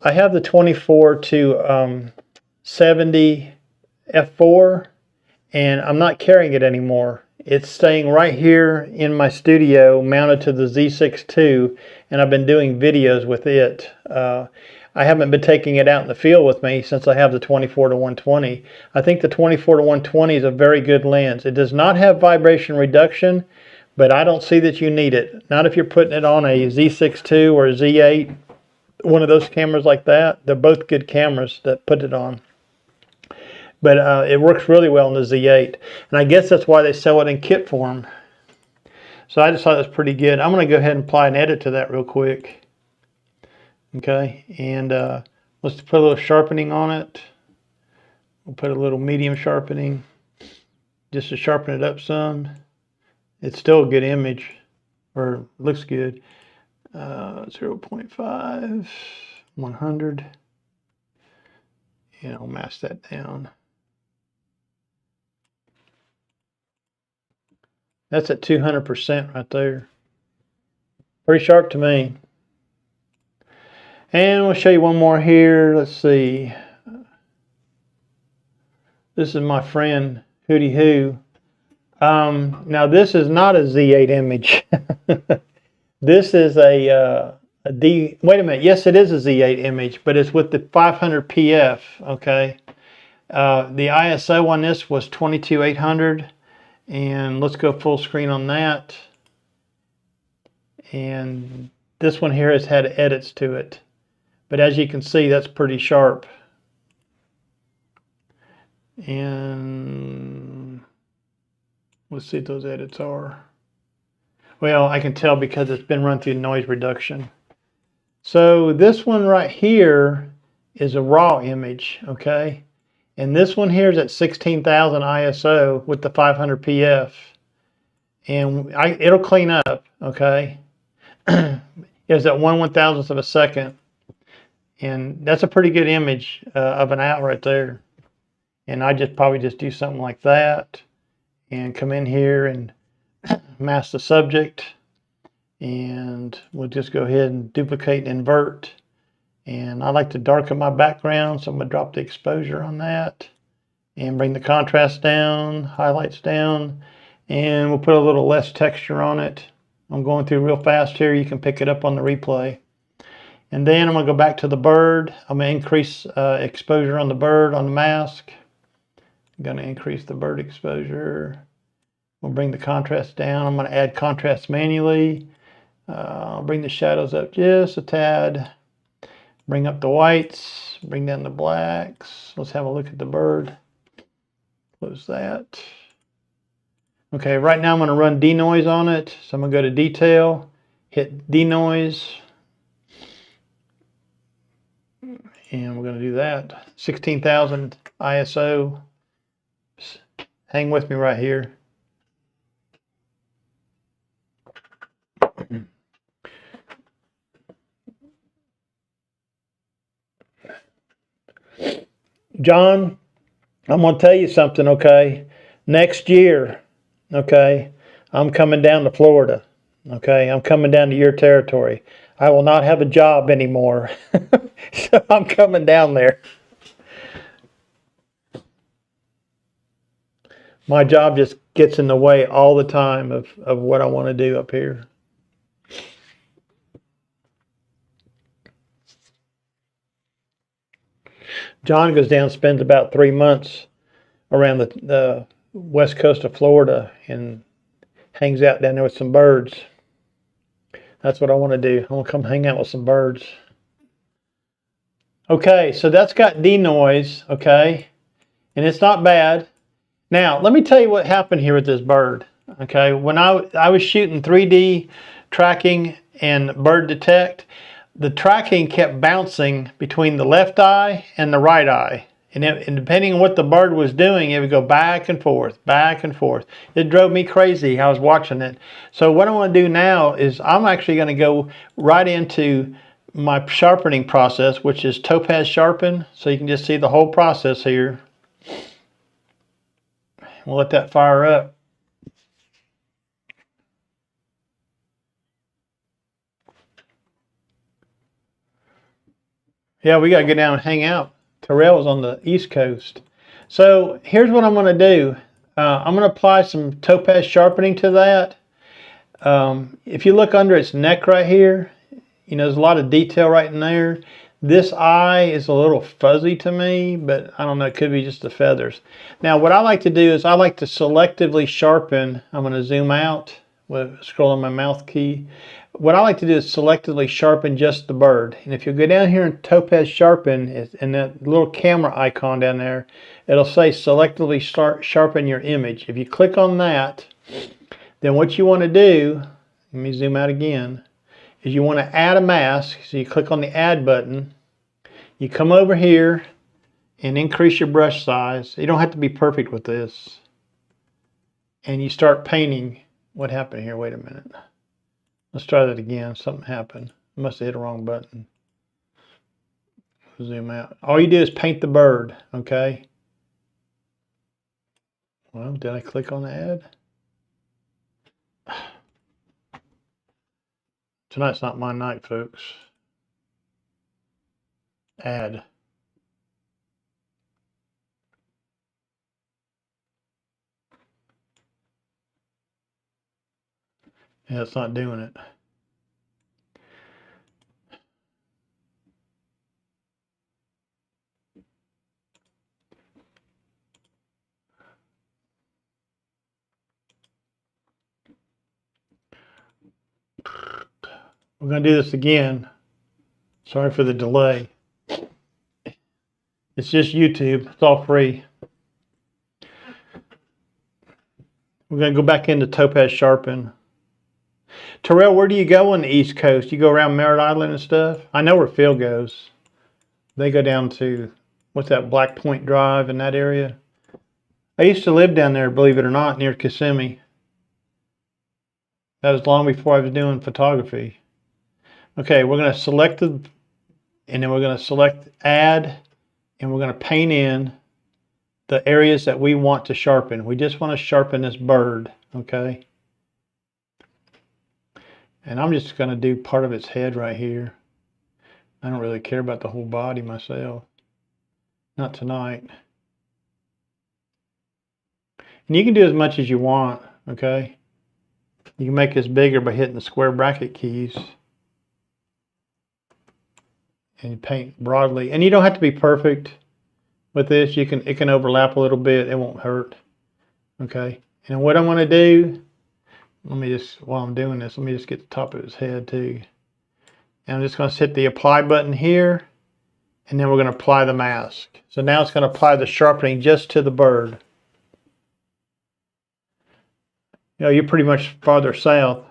I have the 24 to 70 f4, and I'm not carrying it anymore. It's staying right here in my studio mounted to the Z6 II, and I've been doing videos with it. I haven't been taking it out in the field with me since I have the 24 to 120. I think the 24 to 120 is a very good lens. It does not have vibration reduction, but I don't see that you need it. Not if you're putting it on a Z6 II or a Z8, one of those cameras like that. They're both good cameras that put it on. But it works really well in the Z8. And I guess that's why they sell it in kit form. So I just thought it was pretty good. I'm going to go ahead and apply an edit to that real quick. Okay. And let's put a little sharpening on it. We'll put a little medium sharpening just to sharpen it up some. It's still a good image, or looks good. 0.5, 100. And I'll mask that down. That's at 200% right there. Pretty sharp to me. And we'll show you one more here. Let's see. This is my friend Hootie Hoo. Now this is not a Z8 image. This is wait a minute. Yes, it is a Z8 image, but it's with the 500 PF. Okay. The ISO on this was 22800. And let's go full screen on that. And this one here has had edits to it. But as you can see, that's pretty sharp. And let's see what those edits are. Well, I can tell because it's been run through noise reduction. So this one right here is a raw image, okay? And this one here is at 16,000 ISO with the 500 PF. And it'll clean up, okay? It's at 1/1000th of a second. And that's a pretty good image of an owl right there. And I probably just do something like that and come in here and mask the subject. And we'll just go ahead and duplicate and invert. And I like to darken my background, so I'm going to drop the exposure on that and bring the contrast down, highlights down, and we'll put a little less texture on it. I'm going through real fast here. You can pick it up on the replay. And then I'm going to go back to the bird. I'm going to increase exposure on the bird on the mask. I'm going to increase the bird exposure. We'll bring the contrast down. I'm going to add contrast manually. I'll bring the shadows up just a tad. Bring up the whites, bring down the blacks. Let's have a look at the bird. Close that. Okay, right now I'm going to run denoise on it. So I'm going to go to detail, hit denoise. And we're going to do that. 16,000 ISO. Hang with me right here. John, I'm going to tell you something, okay? Next year, okay, I'm coming down to Florida, okay? I'm coming down to your territory. I will not have a job anymore, so I'm coming down there. My job just gets in the way all the time of what I want to do up here. John goes down, spends about 3 months around the west coast of Florida and hangs out down there with some birds. That's what I want to do. I want to come hang out with some birds. Okay, so that's got denoise, okay, and it's not bad. Now, let me tell you what happened here with this bird, okay? When I was shooting 3D tracking and bird detect, the tracking kept bouncing between the left eye and the right eye. And depending on what the bird was doing, it would go back and forth, back and forth. It drove me crazy. I was watching it. So what I want to do now is I'm actually going to go right into my sharpening process, which is topaz sharpen. So you can just see the whole process here. We'll let that fire up. Yeah, we got to go down and hang out. Terrell's on the East Coast. So here's what I'm going to do. I'm going to apply some topaz sharpening to that. If you look under its neck right here, you know, there's a lot of detail right in there. This eye is a little fuzzy to me, but I don't know, it could be just the feathers. Now what I like to do is I like to selectively sharpen. I'm going to zoom out with scrolling my mouse key. What I like to do is selectively sharpen just the bird. And if you go down here and topaz sharpen, and that little camera icon down there, it'll say selectively sharpen your image. If you click on that, then what you want to do, let me zoom out again, is you want to add a mask. So you click on the add button, you come over here and increase your brush size. You don't have to be perfect with this. And you start painting. What happened here? Wait a minute. Let's try that again. Something happened. I must have hit the wrong button. Zoom out. All you do is paint the bird, okay? Well, did I click on the add? Tonight's not my night, folks. Add. Yeah, it's not doing it. We're going to do this again. Sorry for the delay. It's just YouTube. It's all free. We're going to go back into topaz sharpen. Terrell, where do you go on the East Coast? You go around Merritt Island and stuff? I know where Phil goes. They go down to, what's that, Black Point Drive in that area? I used to live down there, believe it or not, near Kissimmee. That was long before I was doing photography. Okay, we're going to select the and then we're going to select add, and we're going to paint in the areas that we want to sharpen. We just want to sharpen this bird, okay? And I'm just going to do part of its head right here. I don't really care about the whole body myself. Not tonight. And you can do as much as you want, okay? You can make this bigger by hitting the square bracket keys. And you paint broadly. And you don't have to be perfect with this. It can overlap a little bit. It won't hurt. Okay. And what I'm going to do, while I'm doing this, let me just get the top of his head too. And I'm just going to hit the apply button here. And then we're going to apply the mask. So now it's going to apply the sharpening just to the bird. You know, you're pretty much farther south.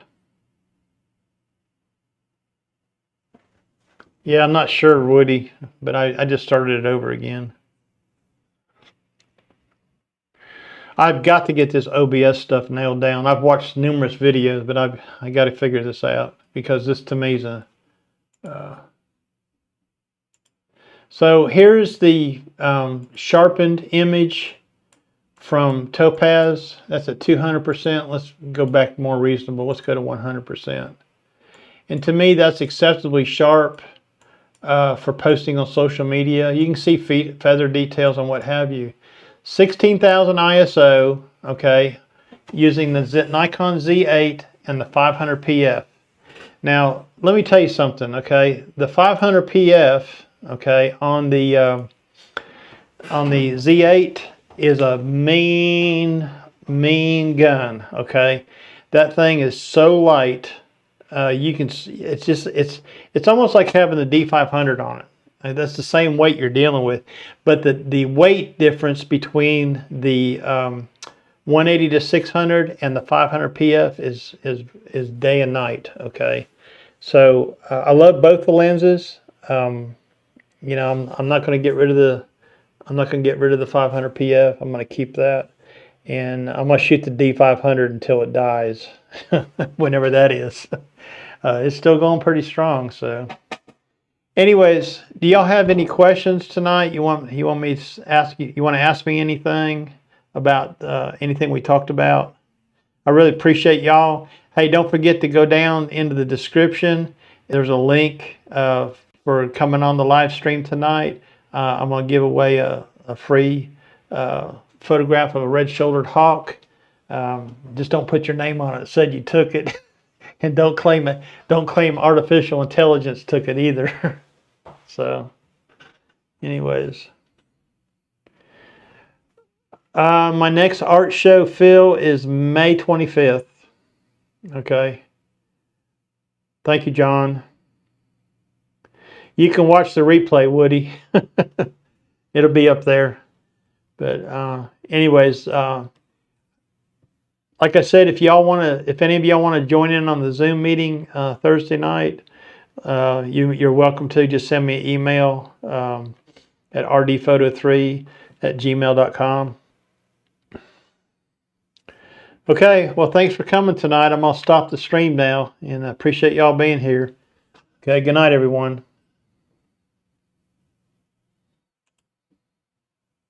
Yeah, I'm not sure, Woody, but I just started it over again. I've got to get this OBS stuff nailed down. I've watched numerous videos, but I got to figure this out, because this to me is a... So here's the sharpened image from Topaz. That's at 200%. Let's go back more reasonable. Let's go to 100%. And to me, that's acceptably sharp for posting on social media. You can see feather details and what have you. 16,000 ISO, okay, using the Nikon Z8 and the 500 PF. Now, let me tell you something, okay? The 500 PF, okay, on the Z8 is a mean gun, okay? That thing is so light. You can, it's almost like having the D500 on it. That's the same weight you're dealing with, but the weight difference between the 180 to 600 and the 500 PF is day and night. Okay, so I love both the lenses. You know, I'm not going to get rid of the 500 PF. I'm going to keep that, and I'm going to shoot the D500 until it dies, whenever that is. It's still going pretty strong, so. Anyways, do y'all have any questions tonight? You want me to ask you? You want to ask me anything about anything we talked about? I really appreciate y'all. Hey, don't forget to go down into the description. There's a link for coming on the live stream tonight. I'm going to give away a free photograph of a red-shouldered hawk. Just don't put your name on it. It said you took it. And don't claim it. Don't claim artificial intelligence took it either. So, anyways, my next art show, Phil, is May 25th. Okay. Thank you, John. You can watch the replay, Woody. It'll be up there. But anyways. Like I said, if any of y'all want to join in on the Zoom meeting Thursday night, you're welcome to. Just send me an email at rdphoto3@gmail.com. Okay, well, thanks for coming tonight. I'm going to stop the stream now, and I appreciate y'all being here. Okay, good night, everyone.